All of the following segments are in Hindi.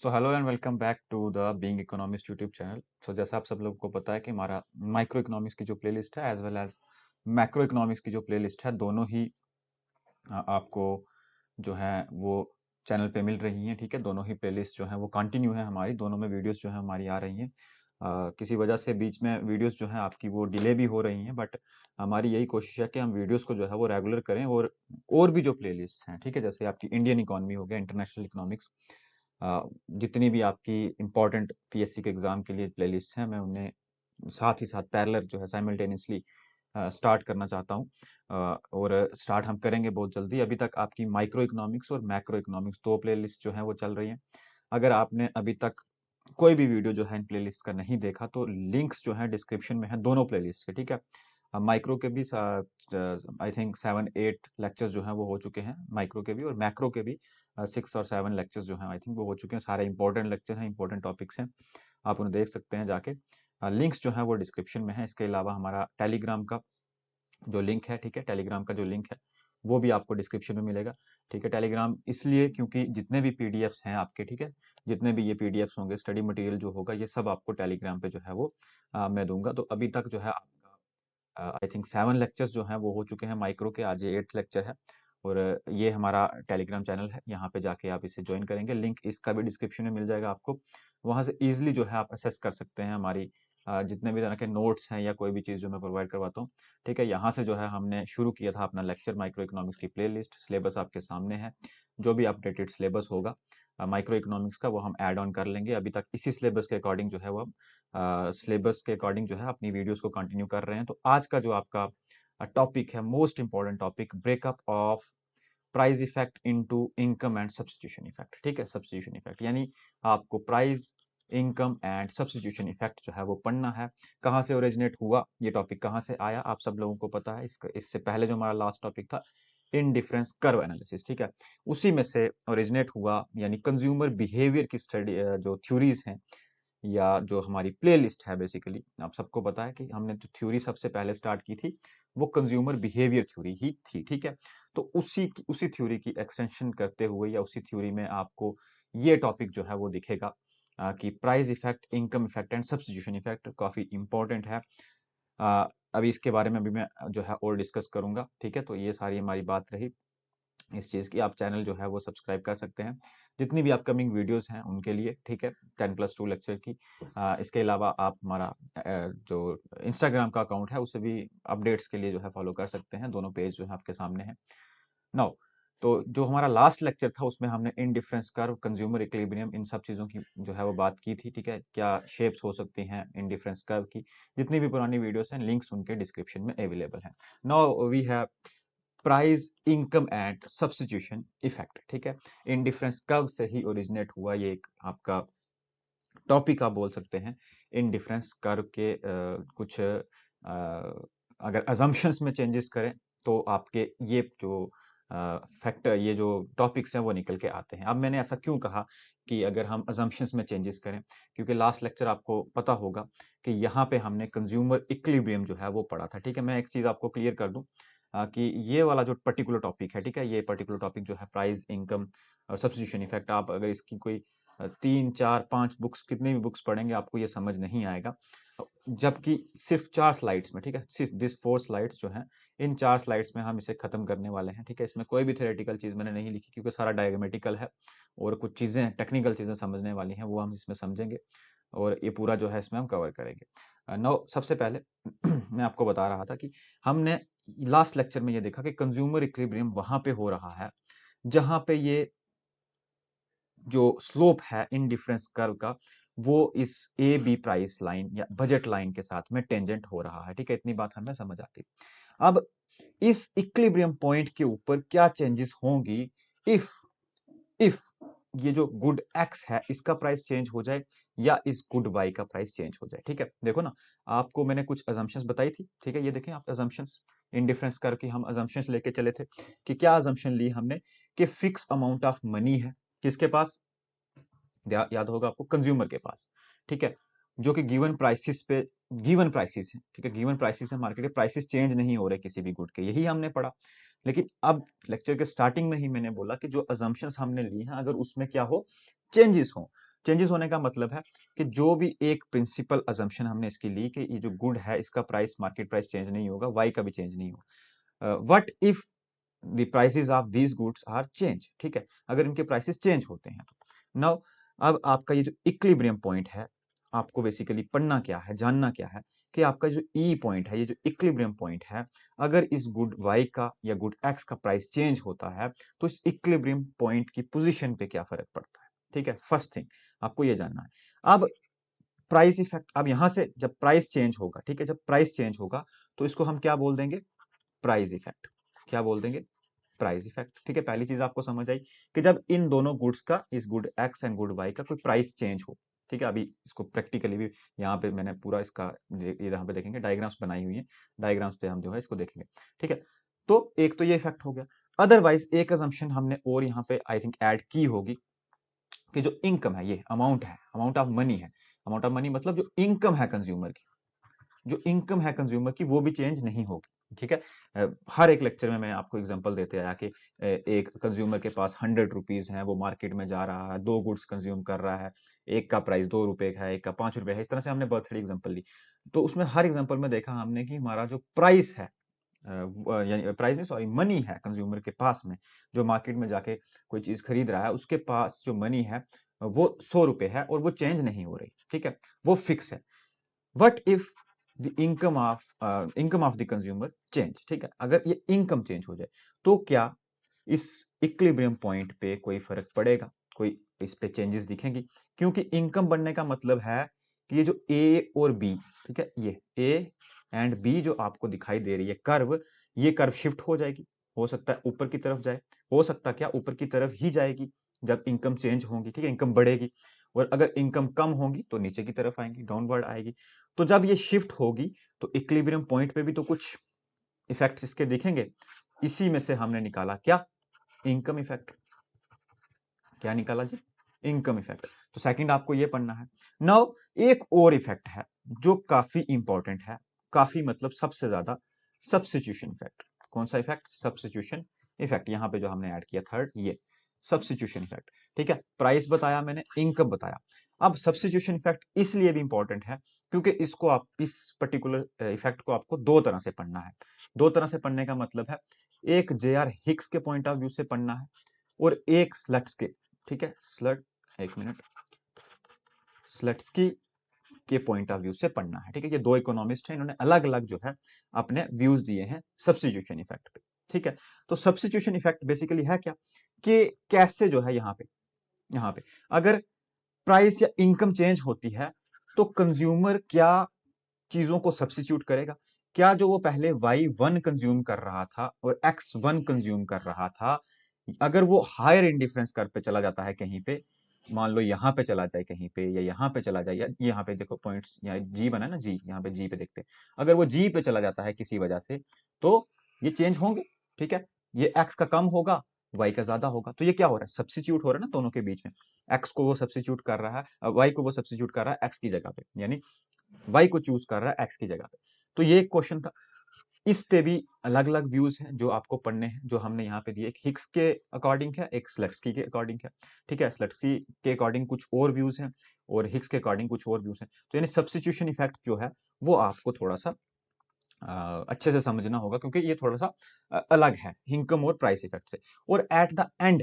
So hello and welcome back to the being economist YouTube channel. So जैसा आप सब लोगों को पता है कि हमारा माइक्रो इकोनॉमिक्स की जो प्लेलिस्ट है as well as macroeconomics की जो प्लेलिस्ट है दोनों ही आपको जो है वो चैनल पे मिल रही हैं। ठीक है, दोनों ही प्लेलिस्ट जो है वो कंटिन्यू है, हमारी दोनों में वीडियोस जो है हमारी आ रही हैं। किसी वजह से बीच में वीडियोस जो है आपकी वो डिले भी हो रही हैं, बट हमारी यही कोशिश है कि हम वीडियोस को जो है वो रेगुलर करें। और भी जो प्लेलिस्ट हैं, ठीक है, जैसे आपकी इंडियन इकोनॉमी हो गया, इंटरनेशनल इकोनॉमिक्स, अ, जितनी भी आपकी इम्पोर्टेंट पीएससी के एग्जाम के लिए प्लेलिस्ट हैं, मैं उन्हें साथ ही साथ पैरेलल जो है साइमल्टेनियसली स्टार्ट करना चाहता हूँ। और स्टार्ट हम करेंगे बहुत जल्दी। अभी तक आपकी माइक्रो इकोनॉमिक्स और मैक्रो इकोनॉमिक्स दो प्लेलिस्ट जो है वो चल रही हैं। अगर आपने अभी तक कोई भी वीडियो जो है इन प्लेलिस्ट का नहीं देखा तो लिंक्स जो है डिस्क्रिप्शन में है दोनों प्लेलिस्ट के। ठीक है, माइक्रो के भी आई थिंक 7-8 लेक्चर्स जो हैं वो हो चुके हैं, माइक्रो के भी, और मैक्रो के भी 6 और 7 लेक्चर्स जो हैं आई थिंक वो हो चुके हैं। सारे इंपॉर्टेंट लेक्चर हैं, इंपॉर्टेंट टॉपिक्स हैं, आप उन्हें देख सकते हैं जाके। लिंक्स जो है वो डिस्क्रिप्शन में है। इसके अलावा हमारा टेलीग्राम का जो लिंक है, ठीक है, टेलीग्राम का जो लिंक है वो भी आपको डिस्क्रिप्शन में मिलेगा। ठीक है, टेलीग्राम इसलिए क्योंकि जितने भी पीडीएफ्स हैं आपके, ठीक है, जितने भी ये पीडीएफ्स होंगे, स्टडी मटेरियल जो होगा, ये सब आपको टेलीग्राम पे जो है वो मैं दूंगा। तो अभी तक जो है आई थिंक 7 लेक्चर्स जो हैं वो हो चुके हैं माइक्रो के, आज ये 8th लेक्चर है। और ये हमारा टेलीग्राम चैनल है, यहाँ पे जाके आप इसे ज्वाइन करेंगे, लिंक इसका भी डिस्क्रिप्शन में मिल जाएगा आपको। वहां से इजिली जो है आप असेस कर सकते हैं हमारी जितने भी तरह के नोट्स हैं या कोई भी चीज़ जो मैं प्रोवाइड करवाता हूँ। ठीक है, यहाँ से जो है हमने शुरू किया था अपना लेक्चर माइक्रो इकोनॉमिक्स की प्लेलिस्ट। सिलेबस आपके सामने है, जो भी अपडेटेड सिलेबस होगा माइक्रो इकोनॉमिक्स का वो हम ऐड ऑन कर लेंगे। अभी तक इसी सिलेबस के अकॉर्डिंग जो है वो सिलेबस के अकॉर्डिंग जो है अपनी वीडियोस को कंटिन्यू कर रहे हैं। तो आज का जो आपका टॉपिक है, most important topic, breakup of price effect into income and substitution effect. ठीक है, सब्स्टिट्यूशन इफेक्ट यानी आपको price, income and substitution effect जो है वो पढ़ना है। कहाँ से ओरिजिनेट हुआ ये टॉपिक, कहाँ से आया, आप सब लोगों को पता है। इसका इससे पहले जो हमारा लास्ट टॉपिक था इन डिफरेंस कर्व एनालिसिस, ठीक है, उसी में से ओरिजिनेट हुआ। यानी कंज्यूमर बिहेवियर की स्टडी जो थ्योरीज हैं या जो हमारी प्लेलिस्ट है, बेसिकली आप सबको पता है कि हमने जो थ्योरी सबसे पहले स्टार्ट की थी वो कंज्यूमर बिहेवियर थ्योरी ही थी। ठीक है, तो उसी थ्योरी की एक्सटेंशन करते हुए या उसी थ्योरी में आपको ये टॉपिक जो है वो दिखेगा कि price effect, income effect and substitution effect काफी इंपॉर्टेंट है। अभी इसके बारे में भी मैं जो है और डिस्कस करूंगा। ठीक है, तो ये सारी हमारी बात रही इस चीज़ की। आप चैनल जो है वो सब्सक्राइब कर सकते हैं जितनी भी अपकमिंग वीडियोस हैं उनके लिए। ठीक है, 10+2 लेक्चर की। इसके अलावा आप हमारा जो इंस्टाग्राम का अकाउंट है उसे भी अपडेट्स के लिए जो है फॉलो कर सकते हैं। दोनों पेज जो है आपके सामने हैं। नाउ, तो जो हमारा लास्ट लेक्चर था उसमें हमने indifference curve, consumer equilibrium, इन सब चीज़ों की जो है वो बात की थी। ठीक है, क्या शेप्स हो सकती हैं इन डिफरेंस कर्व की। जितनी भी पुरानी वीडियोस हैं, लिंक्स उनके डिस्क्रिप्शन में अवेलेबल हैं। Now we have price, income and substitution effect. ठीक है, इन डिफरेंस कब से ही ओरिजिनेट हुआ, ये एक आपका टॉपिक आप बोल सकते हैं। इन डिफरेंस कर्व के कुछ अगर अजम्पशंस में चेंजेस करें तो आपके ये जो फैक्टर, ये जो टॉपिक्स हैं वो निकल के आते हैं। अब मैंने ऐसा क्यों कहा कि अगर हम अजम्पशंस में चेंजेस करें, क्योंकि लास्ट लेक्चर आपको पता होगा कि यहाँ पे हमने कंज्यूमर इक्विलिब्रियम जो है वो पढ़ा था। ठीक है, मैं एक चीज आपको क्लियर कर दूं कि ये वाला जो पर्टिकुलर टॉपिक है, ठीक है, ये पर्टिकुलर टॉपिक जो है प्राइस, इनकम और सब्स्टिट्यूशन इफेक्ट, आप अगर इसकी कोई 3, 4, 5 बुक्स, कितनी भी बुक्स पढ़ेंगे आपको ये समझ नहीं आएगा। जबकि सिर्फ 4 स्लाइड्स में, ठीक है, सिर्फ दिस 4 स्लाइड्स जो हैं, इन 4 स्लाइड्स में हम इसे खत्म करने वाले हैं। ठीक है, इसमें कोई भी थ्योरेटिकल चीज मैंने नहीं लिखी क्योंकि सारा डायग्रामेटिकल है और कुछ चीजें, टेक्निकल चीजें समझने वाली हैं वो हम इसमें समझेंगे और ये पूरा जो है इसमें हम कवर करेंगे। नाउ, सबसे पहले मैं आपको बता रहा था कि हमने लास्ट लेक्चर में ये देखा कि कंज्यूमर इक्विलिब्रियम वहां पे हो रहा है जहां पे ये जो स्लोप है इन डिफरेंस कर्व का वो इस ए बी प्राइस लाइन या बजट लाइन के साथ में टेंजेंट हो रहा है। ठीक है, इतनी बात हमें समझ आती। अब इस इक्विलिब्रियम पॉइंट के ऊपर क्या चेंजेस होंगी इफ इफ ये जो गुड एक्स है इसका प्राइस चेंज हो जाए या इस गुड वाई का प्राइस चेंज हो जाए। ठीक है, देखो ना, आपको मैंने कुछ अजम्पशंस बताई थी। ठीक है, ये देखें आप, अजम्पशंस इन डिफरेंस करके हम अजम्पशंस लेके चले थे कि क्या अजम्पशन ली हमने कि फिक्स अमाउंट ऑफ मनी है किसके पास, याद होगा आपको, कंज्यूमर के पास। ठीक है, जो कि गिवन प्राइसिस पे, गिवन प्राइसिस है। ठीक है, गिवन प्राइसिस है, मार्केट के प्राइसिस चेंज नहीं हो रहे किसी भी गुड के, यही हमने पढ़ा। लेकिन अब लेक्चर के स्टार्टिंग में ही मैंने बोला कि जो अजम्पशंस हमने ली हैं अगर उसमें क्या हो, चेंजेस हो, चेंजेस होने का मतलब है कि जो भी एक प्रिंसिपल अजम्पशन हमने इसकी ली कि ये जो गुड है इसका प्राइस, मार्केट प्राइस चेंज नहीं होगा, वाई का भी चेंज नहीं होगा। What if the prices of these goods are change, ठीक है, अगर इनके प्राइसेस चेंज होते हैं तो नाउ अब आपका ये जो इक्विलिब्रियम पॉइंट है, आपको बेसिकली पढ़ना क्या है, जानना क्या है कि आपका जो ई पॉइंट है, ये जो इक्विलिब्रियम पॉइंट है, अगर इस गुड वाई का या गुड एक्स का प्राइस चेंज होता है तो इस इक्विलिब्रियम पॉइंट की पोजीशन पे क्या फर्क पड़ता है, ठीक है। फर्स्ट थिंग आपको ये जानना है। अब प्राइस इफेक्ट, अब यहां से जब प्राइस चेंज होगा, ठीक है, जब प्राइस चेंज होगा तो इसको हम क्या बोल देंगे, प्राइस इफेक्ट। क्या बोल देंगे, प्राइस इफेक्ट, ठीक है। पहली चीज आपको समझ आई कि जब इन दोनों गुड्स का, इस good X and good Y का कोई प्राइस चेंज हो, ठीक है। अभी इसको प्रैक्टिकली भी यहाँ पे मैंने पूरा इसका यहाँ पे देखेंगे डायग्राम्स बनाई हुई है, डायग्राम्स पे हम जो है इसको देखेंगे, ठीक है। तो एक तो ये इफेक्ट हो गया। अदरवाइज एक अजम्पशन हमने और यहाँ पे आई थिंक ऐड की होगी कि जो इनकम है, ये अमाउंट है, अमाउंट ऑफ मनी है, अमाउंट ऑफ मनी मतलब जो इनकम है कंज्यूमर की, जो इनकम है कंज्यूमर की वो भी चेंज नहीं होगी, ठीक है। हर एक लेक्चर में मैं आपको एग्जांपल देते आया कि एक कंज्यूमर के पास 100 रुपीज है, वो मार्केट में जा रहा है, दो गुड्स कंज्यूम कर रहा है, एक का प्राइस 2 रुपए का है, एक का 5 रुपए है, इस तरह से हमने बहुत सारी एग्जांपल ली। तो उसमें हर एग्जांपल में देखा हमने कि हमारा जो प्राइस है, यानी प्राइस नहीं, सॉरी, मनी है कंज्यूमर के पास में, जो मार्केट में जाके कोई चीज खरीद रहा है उसके पास जो मनी है वो 100 रुपए है और वो चेंज नहीं हो रही, ठीक है, वो फिक्स है। What if the income of the consumer change, ठीक है, अगर ये इनकम चेंज हो जाए तो क्या इस इक्विलिब्रियम पॉइंट पे कोई फर्क पड़ेगा, कोई इस पे चेंजेस दिखेंगी? क्योंकि इनकम बढ़ने का मतलब है कि ये जो ए और बी, ठीक है, ये ए एंड बी जो आपको दिखाई दे रही है कर्व, ये कर्व शिफ्ट हो जाएगी, हो सकता है ऊपर की तरफ जाए, हो सकता क्या ऊपर की तरफ ही जाएगी जब इनकम चेंज होगी, ठीक है, इनकम बढ़ेगी। और अगर इनकम कम होगी तो नीचे की तरफ आएंगी, डाउनवर्ड आएगी। तो जब ये शिफ्ट होगी तो इक्विलिब्रियम पॉइंट पे भी तो कुछ इफेक्ट्स इसके दिखेंगे। इसी में से हमने निकाला क्या, इनकम इफेक्ट। क्या निकाला जी, इनकम इफेक्ट। तो सेकंड आपको ये पढ़ना है। नाउ एक और इफेक्ट है जो काफी इंपॉर्टेंट है, काफी मतलब सबसे ज्यादा, सब्स्टिट्यूशन इफेक्ट। कौन सा इफेक्ट, सब्स्टिट्यूशन इफेक्ट। यहां पे जो हमने ऐड किया थर्ड, ये सब्स्टिट्यूशन इफेक्ट, ठीक है। प्राइस बताया मैंने, इनकम बताया। अब सब्स्टिट्यूशन इफेक्ट इसलिए भी इंपॉर्टेंट है क्योंकि इसको आप, इस पर्टिकुलर इफेक्ट को आपको दो तरह से पढ़ना है। दो तरह से पढ़ने का मतलब है, एक जे आर हिक्स के पॉइंट ऑफ व्यू से पढ़ना है और एक स्लट्स के, ठीक है, स्लट, एक मिनट, स्लट्सकी के पॉइंट ऑफ व्यू से पढ़ना है, ठीक है। ये दो इकोनॉमिस्ट हैं, इन्होंने अलग अलग जो है अपने व्यूज दिए हैं सब्स्टिट्यूशन इफेक्ट पे, ठीक है। तो सब्स्टिट्यूशन इफेक्ट बेसिकली है क्या, कि कैसे जो है यहाँ पे अगर प्राइस या इनकम चेंज होती है तो कंज्यूमर क्या चीजों को सब्स्टिट्यूट करेगा। क्या जो वो पहले Y1 कंज्यूम कर रहा था और X1 कंज्यूम कर रहा था, अगर वो हायर इंडिफरेंस कर्व पे चला जाता है कहीं पे, मान लो यहाँ पे चला जाए कहीं पे, या यहाँ पे चला जाए, या यहाँ पे देखो पॉइंट्स, यहाँ जी बना है ना, जी, यहाँ पे जी पे देखते हैं, अगर वो जी पे चला जाता है किसी वजह से तो ये चेंज होंगे, ठीक है। ये एक्स का कम होगा, वाई का ज्यादा होगा, तो ये क्या हो रहा है, सब्स्टिट्यूट हो रहा है ना दोनों के बीच में। एक्स को वो सब्स्टिट्यूट कर रहा है, वाई को वो सब्स्टिट्यूट कर रहा है एक्स की जगह पे, यानी वाई को चूज कर रहा है एक्स की जगह पे। तो ये एक क्वेश्चन था। इस पे भी अलग अलग व्यूज हैं जो आपको पढ़ने हैं, जो हमने यहाँ पे दिए, एक हिक्स के अकॉर्डिंग है, एक स्लट्सकी के अकॉर्डिंग है, ठीक है। स्लट्सकी के अकॉर्डिंग कुछ और व्यूज हैं और हिक्स के अकॉर्डिंग कुछ और व्यूज हैं। तो यानी सब्स्टिट्यूशन इफेक्ट जो है वो आपको थोड़ा सा अच्छे से समझना होगा क्योंकि ये थोड़ा सा अलग है इनकम और प्राइस इफेक्ट से। और एट द एंड,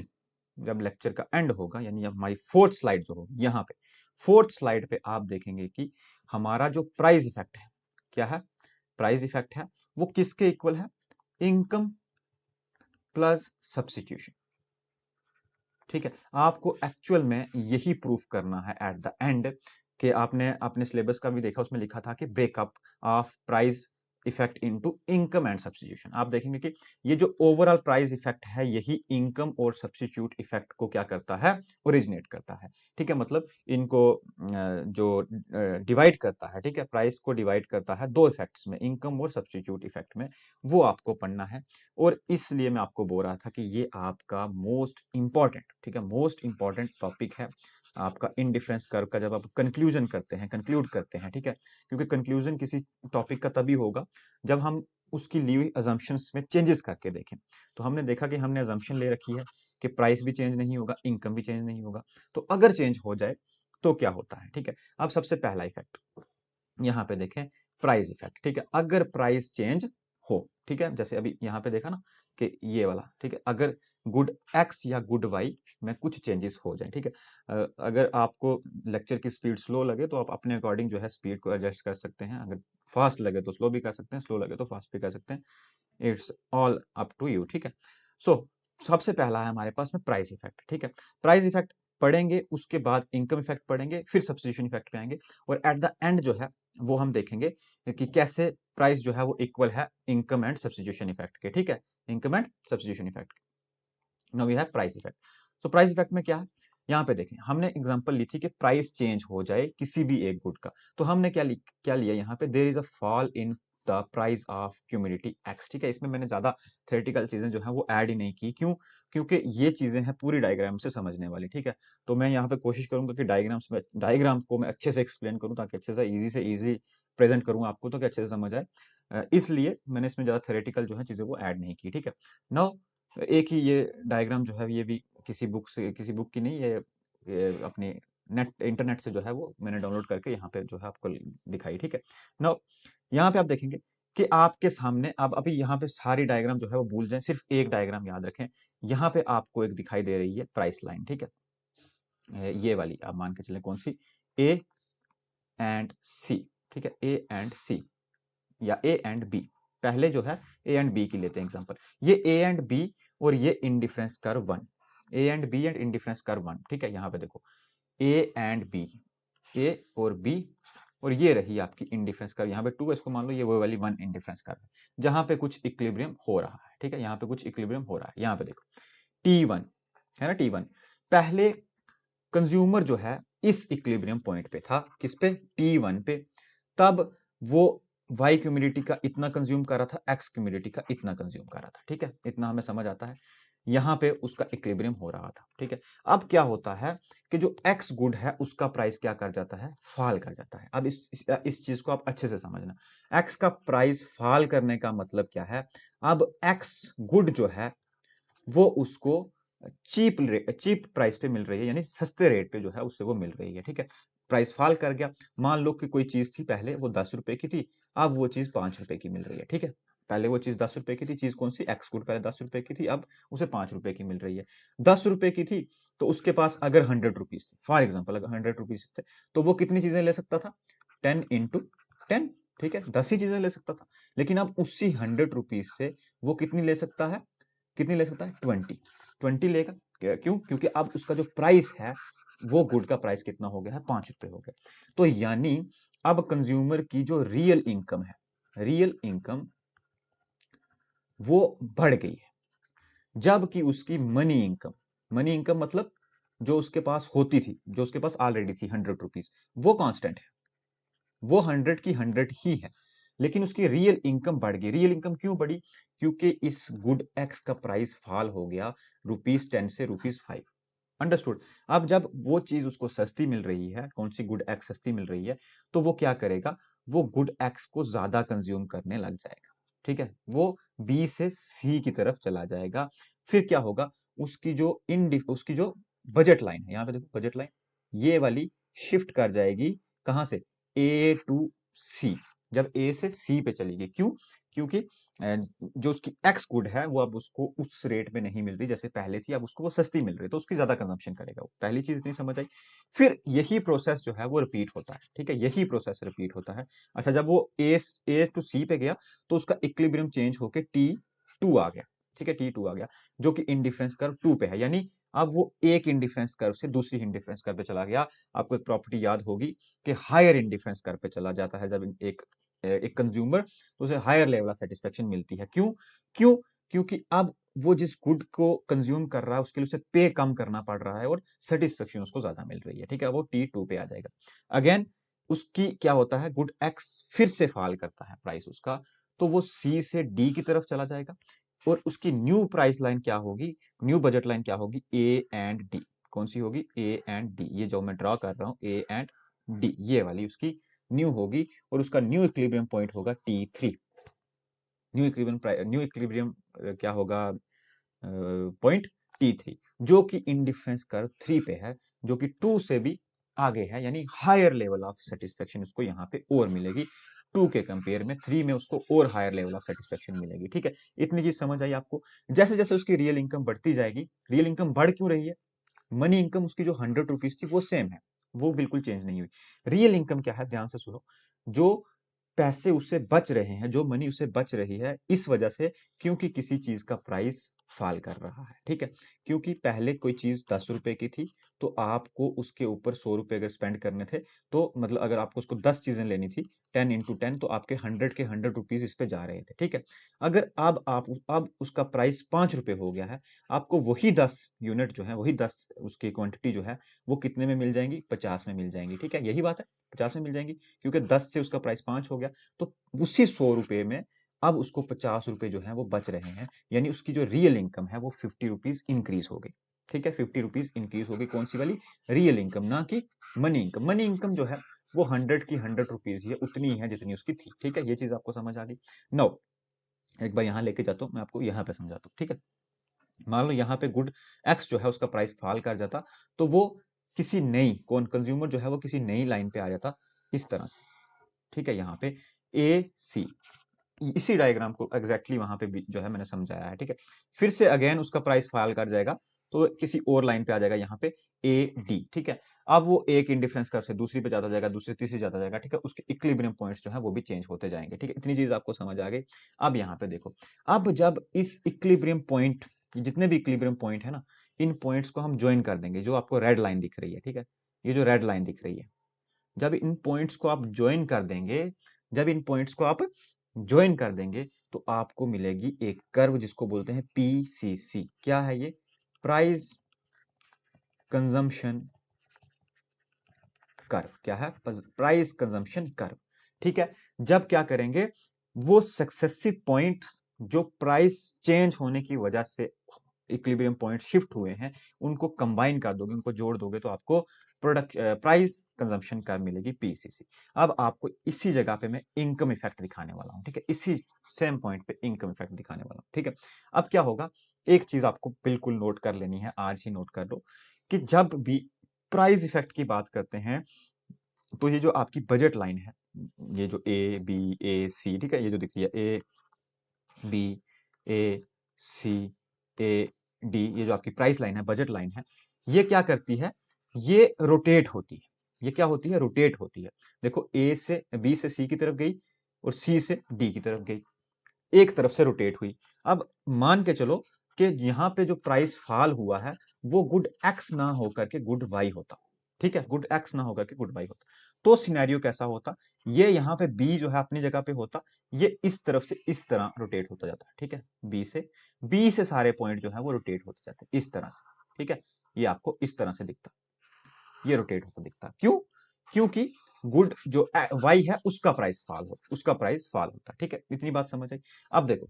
जब लेक्चर का एंड होगा, यानी हमारी फोर्थ स्लाइड जो होगी यहाँ पे, फोर्थ स्लाइड पे आप देखेंगे कि हमारा जो प्राइस इफेक्ट है, क्या है, प्राइस इफेक्ट है, वो किसके इक्वल है, इनकम प्लस सब्स्टिट्यूशन, ठीक है। आपको एक्चुअल में यही प्रूफ करना है एट द एंड, कि आपने अपने सिलेबस का भी देखा, उसमें लिखा था कि breakup of price effect into income and substitution. आप देखेंगे कि ये जो ओवरऑल प्राइस इफेक्ट है, यही इनकम और सब्स्टिट्यूट इफेक्ट को क्या करता है, ओरिजिनेट करता है, ठीक है। मतलब इनको जो डिवाइड करता है, ठीक है, प्राइस को डिवाइड करता है दो इफेक्ट्स में, इनकम और सब्स्टिट्यूट इफेक्ट में, वो आपको पढ़ना है। और इसलिए मैं आपको बोल रहा था कि ये आपका मोस्ट इंपॉर्टेंट, ठीक है, मोस्ट इंपॉर्टेंट टॉपिक है आपका इनडिफरेंस कर्व का, जब आप कंक्लूजन करते हैं, कंक्लूड करते हैं, ठीक है। क्योंकि कंक्लूजन किसी टॉपिक का तभी होगा जब हम उसकी ली हुई अजम्पशंस में चेंजेस करके देखें। तो हमने देखा कि हमने अजम्पशन ले रखी है कि प्राइस भी चेंज नहीं होगा, इनकम भी चेंज नहीं होगा। तो अगर चेंज हो जाए तो क्या होता है, ठीक है। अब सबसे पहला इफेक्ट यहाँ पे देखें, प्राइस इफेक्ट, ठीक है। अगर प्राइस चेंज हो, ठीक है, जैसे अभी यहाँ पे देखा ना कि ये वाला, ठीक है, अगर गुड एक्स या गुड वाई में कुछ चेंजेस हो जाए, ठीक है। अगर आपको लेक्चर की स्पीड स्लो लगे तो आप अपने अकॉर्डिंग जो है स्पीड को एडजस्ट कर सकते हैं, अगर फास्ट लगे तो स्लो भी कर सकते हैं, स्लो लगे तो फास्ट भी कर सकते हैं, it's all up to you, ठीक है। सो सबसे पहला है हमारे पास में प्राइस इफेक्ट, ठीक है। प्राइस इफेक्ट पढ़ेंगे, उसके बाद इनकम इफेक्ट पढ़ेंगे, फिर सब्स्टिट्यूशन इफेक्ट पे आएंगे, और एट द एंड जो है वो हम देखेंगे कि कैसे प्राइस जो है वो इक्वल है इनकम एंड सब्स्टिट्यूशन इफेक्ट के, ठीक है, income and substitution effect. Now we have price effect. So price effect में क्या है, यहाँ पे देखें, हमने एग्जांपल ली थी कि प्राइस चेंज हो जाए किसी भी एक गुड का, तो हमने क्या लिया यहाँ पे, there is a fall in the price of community X, ठीक है। इसमें मैंने ज्यादा थ्योरेटिकल चीजें जो है वो ऐड ही नहीं की, क्यों, क्योंकि ये चीजें हैं पूरी डायग्राम से समझने वाली, ठीक है। तो मैं यहाँ पे कोशिश करूंगा कि डायग्राम को मैं अच्छे से एक्सप्लेन करूँ, ताकि अच्छे से इजी प्रेजेंट करूँ आपको, तो कि अच्छे से समझ आए। इसलिए मैंने इसमें ज्यादा थ्योरेटिकल जो है चीजें वो ऐड नहीं की, ठीक है। नाउ एक ही ये डायग्राम जो है ये भी किसी बुक की नहीं, ये अपनी नेट इंटरनेट से जो है वो मैंने डाउनलोड करके यहाँ पे जो है आपको दिखाई, ठीक है। नाउ यहाँ पे आप देखेंगे कि आपके सामने, अब अभी यहाँ पे सारी डायग्राम जो है वो भूल जाएं, सिर्फ एक डायग्राम याद रखें। यहाँ पे आपको एक दिखाई दे रही है प्राइस लाइन, ठीक है, ये वाली आप मान के चलें, कौन सी, ए एंड सी, ठीक है, ए एंड सी या ए एंड बी। पहले जो है ए एंड बी की लेते हैं एग्जांपल, ये ए एंड बी और ये indifference curve one, A and B and indifference curve one, ठीक है। यहाँ पे देखो ए एंड बी, ए और बी, और ये रही आपकी इंडिफरेंस कर्व, यहाँ पे टू है, इसको मान लो ये वो वाली वन इंडिफरेंस कर्व है, जहां पे कुछ इक्विलिब्रियम हो रहा है, ठीक है, यहाँ पे कुछ इक्विलिब्रियम हो रहा है। यहाँ पे देखो T1 है ना, T1 पहले कंज्यूमर जो है इस इक्विलिब्रियम पॉइंट पे था, किस पे, T1 पे, तब वो वाई क्यूमिडिटी का इतना कंज्यूम कर रहा था, एक्स क्यूमिडिटी का इतना कंज्यूम कर रहा था, ठीक है, इतना हमें समझ आता है। यहां पे उसका इक्विलिब्रियम हो रहा था, ठीक है। अब क्या होता है कि जो एक्स गुड है उसका प्राइस क्या कर जाता है, फॉल कर जाता है। अब इस चीज को आप अच्छे से समझना, एक्स का प्राइस फॉल करने का मतलब क्या है, अब एक्स गुड जो है वो उसको चीप प्राइस पे मिल रही है, यानी सस्ते रेट पे जो है उससे वो मिल रही है, ठीक है। प्राइस फॉल कर गया, मान लो कि कोई चीज थी पहले वो 10 रुपए की थी, अब वो चीज 5 रुपए की मिल रही है, ठीक है। पहले वो चीज 10 रुपए की थी, चीज कौन सी, एक्स गुड, पहले 10 रुपए की थी, अब उसे 5 रुपए की मिल रही है। 10 रुपए की थी तो उसके पास अगर 100 रुपीज थे, फॉर एग्जाम्पल अगर 100 रुपीज थे, तो वो कितनी चीजें ले सकता था, 10 × 10, ठीक है, 10 ही चीजें ले सकता था। लेकिन अब उसी 100 रुपीज से वो कितनी ले सकता है, कितनी ले सकता है, 20 लेगा। क्यों, क्योंकि अब उसका जो प्राइस है वो गुड का प्राइस कितना हो गया है, 5 रुपए हो गया। तो यानी अब कंज्यूमर की जो रियल इनकम है, रियल इनकम वो बढ़ गई है, जबकि उसकी मनी इनकम मतलब जो उसके पास होती थी, जो उसके पास ऑलरेडी थी 100 रुपीज, वो कांस्टेंट है, वो 100 की 100 ही है। लेकिन उसकी रियल इनकम बढ़ गई। रियल इनकम क्यों बढ़ी, क्योंकि इस गुड एक्स का प्राइस फॉल हो गया ₹10 से ₹5। अंडरस्टूड। अब जब वो चीज उसको सस्ती मिल रही है, कौन सी, गुड एक्स सस्ती मिल रही है, तो वो क्या करेगा, वो गुड एक्स को ज्यादा कंज्यूम करने लग जाएगा, ठीक है। वो बी से सी की तरफ चला जाएगा। फिर क्या होगा, उसकी जो बजट लाइन है, यहां पे देखो बजट लाइन, ये वाली शिफ्ट कर जाएगी कहां से, ए टू सी। जब ए से सी पे चलेगी, क्यों, क्योंकि जो उसकी एक्स गुड है वो अब उसको उस रेट में नहीं मिल रही जैसे पहले थी, अब उसको वो सस्ती मिल रही है, तो उसकी ज्यादा कंजम्पशन करेगा वो। पहली चीज इतनी समझ आई। फिर यही प्रोसेस जो है वो रिपीट होता है, ठीक है, यही प्रोसेस रिपीट होता है। अच्छा, जब वो ए टू सी पे गया तो उसका इक्विलिब्रियम चेंज होके T2 आ गया, ठीक है, T2 आ गया, जो कि इंडिफरेंस कर्व 2 पे है, यानी अब वो एक इंडिफरेंस कर्व से दूसरी इंडिफरेंस कर्व पे चला गया। आपको एक प्रॉपर्टी याद होगी कि हायर इंडिफरेंस कर्व पे चला जाता है जब एक कंज्यूमर, तो उसे हायर लेवल ऑफ सेटिस्फेक्शन मिलती है। क्यों, क्यों, क्योंकि अब वो जिस गुड को कंज्यूम कर रहा है उसके लिए उसे पे कम करना पड़ रहा है और सेटिस्फेक्शन उसको ज्यादा मिल रही है, ठीक है, वो T2 पे आ जाएगा। अगेन उसकी क्या होता है, गुड एक्स फिर से फॉल करता है प्राइस उसका, तो वो सी से डी की तरफ चला जाएगा, और उसकी न्यू प्राइस लाइन क्या होगी, न्यू बजट लाइन क्या होगी, ए एंड डी। कौन सी होगी, ए एंड डी, ये जो मैं ड्रॉ कर रहा हूं ए एंड डी, ये वाली उसकी न्यू होगी, और उसका न्यू इक्विलिब्रियम पॉइंट होगा T3। न्यू इक्विलिब्रियम क्या होगा, पॉइंट T3, जो कि इंडिफरेंस कर्व 3 पे है, जो कि 2 से भी आगे है, यानी हायर लेवल ऑफ सेटिस्फेक्शन उसको यहाँ पे और मिलेगी। 2 के कंपेयर में 3 में उसको और हायर लेवल ऑफ सेटिस्फेक्शन मिलेगी। ठीक है, इतनी चीज समझ आई आपको। जैसे जैसे उसकी रियल इनकम बढ़ती जाएगी, रियल इनकम बढ़ क्यों रही है, मनी इनकम उसकी जो 100 रुपीज थी वो सेम है, वो बिल्कुल चेंज नहीं हुई। रियल इनकम क्या है, ध्यान से सुनो, जो पैसे उसे बच रहे हैं, जो मनी उसे बच रही है इस वजह से, क्योंकि किसी चीज का प्राइस फॉल कर रहा है। ठीक है, क्योंकि पहले कोई चीज 10 रुपए की थी, तो आपको उसके ऊपर 100 रुपए अगर स्पेंड करने थे, तो मतलब अगर आपको उसको 10 चीजें लेनी थी, 10 × 10, तो आपके 100 के 100 रुपीज इस पे जा रहे थे। ठीक है, अगर अब उसका प्राइस 5 रुपए हो गया है, आपको वही 10 यूनिट जो है, वही 10 उसकी क्वांटिटी जो है, वो कितने में मिल जाएंगी, 50 में मिल जाएंगी। ठीक है, यही बात है, 50 में मिल जाएंगी, क्योंकि 10 से उसका प्राइस 5 हो गया, तो उसी 100 रुपए में अब उसको 50 रुपए जो है वो बच रहे हैं, यानी उसकी जो रियल इनकम है वो 50 रुपीज इंक्रीज हो गई। ठीक है, 50 रुपीज इंक्रीज हो गई, कौन सी वाली, रियल इनकम, ना कि मनी इनकम। मनी इनकम जो है वो 100 की 100 रुपीज ही है, उतनी ही है जितनी उसकी थी। ठीक है, ये चीज आपको समझ आ गई। नो, एक बार यहाँ लेके जाता हूँ, मैं आपको यहाँ पे समझाता हूँ। ठीक है, मान लो यहाँ पे गुड एक्स जो है उसका प्राइस फॉल कर जाता, तो वो किसी नई कौन कंज्यूमर जो है वो किसी नई लाइन पे आ जाता, इस तरह से। ठीक है, यहाँ पे ए सी, इसी डायग्राम को एग्जैक्टली वहां पे जो है मैंने समझाया है। ठीक है, फिर से अगेन उसका प्राइस फॉल कर जाएगा, तो किसी और लाइन पे आ जाएगा, यहाँ पे ए डी। ठीक है, अब वो एक इंडिफरेंस कर्व से दूसरी पे जाता जाएगा, दूसरी तीसरी जाता जाएगा। ठीक है, उसके इक्विलिब्रियम पॉइंट्स जो है वो भी चेंज होते जाएंगे। ठीक है, इतनी चीज आपको समझ आ गई। अब यहाँ पे देखो, अब जब इस इक्विलिब्रियम पॉइंट, जितने भी इक्विलिब्रियम पॉइंट है ना, इन पॉइंट्स को हम ज्वाइन कर देंगे, जो आपको रेड लाइन दिख रही है। ठीक है, ये जो रेड लाइन दिख रही है, जब इन पॉइंट्स को आप ज्वाइन कर देंगे, जब इन पॉइंट्स को आप ज्वाइन कर देंगे, तो आपको मिलेगी एक कर्व जिसको बोलते हैं पीसीसी। क्या है ये, प्राइस कंजम्पशन कर्व। क्या है, प्राइस कंजम्पशन कर्व। ठीक है, जब क्या करेंगे, वो सक्सेसिव पॉइंट्स जो प्राइस चेंज होने की वजह से इक्विलिब्रियम पॉइंट शिफ्ट हुए हैं, उनको कंबाइन कर दोगे, उनको जोड़ दोगे, तो आपको प्रोडक्ट प्राइस कंजम्पशन कर्व मिलेगी, पीसीसी। अब आपको इसी जगह पे मैं इनकम इफेक्ट दिखाने वाला हूं। ठीक है, इसी सेम पॉइंट पे इनकम इफेक्ट दिखाने वाला हूं। ठीक है, अब क्या होगा, एक चीज आपको बिल्कुल नोट कर लेनी है, आज ही नोट कर लो, कि जब भी प्राइस इफेक्ट की बात करते हैं, तो ये जो आपकी बजट लाइन है, ये जो ए बी ए सी, ठीक है, ये जो दिख रही है A B A C A D, ये जो आपकी प्राइस लाइन है, बजट लाइन है, ये क्या करती है, ये रोटेट होती है। ये क्या होती है, रोटेट होती है। देखो, ए से बी से सी की तरफ गई, और सी से डी की तरफ गई, एक तरफ से रोटेट हुई। अब मान के चलो कि यहां पे जो प्राइस फॉल हुआ है, वो गुड एक्स ना होकर के गुड वाई होता। ठीक है, गुड एक्स ना होकर के गुड वाई होता, तो सिनेरियो कैसा होता, ये यहाँ पे बी जो है अपनी जगह पे होता, ये इस तरफ से इस तरह रोटेट होता जाता है। ठीक है, बी से सारे पॉइंट जो है वो रोटेट होते जाते हैं इस तरह से। ठीक है, ये आपको इस तरह से दिखता, ये रोटेट होता दिखता, क्यों, क्योंकि गुड जो वाई है उसका प्राइस फॉल होता। ठीक है, इतनी बात समझ आई। अब देखो,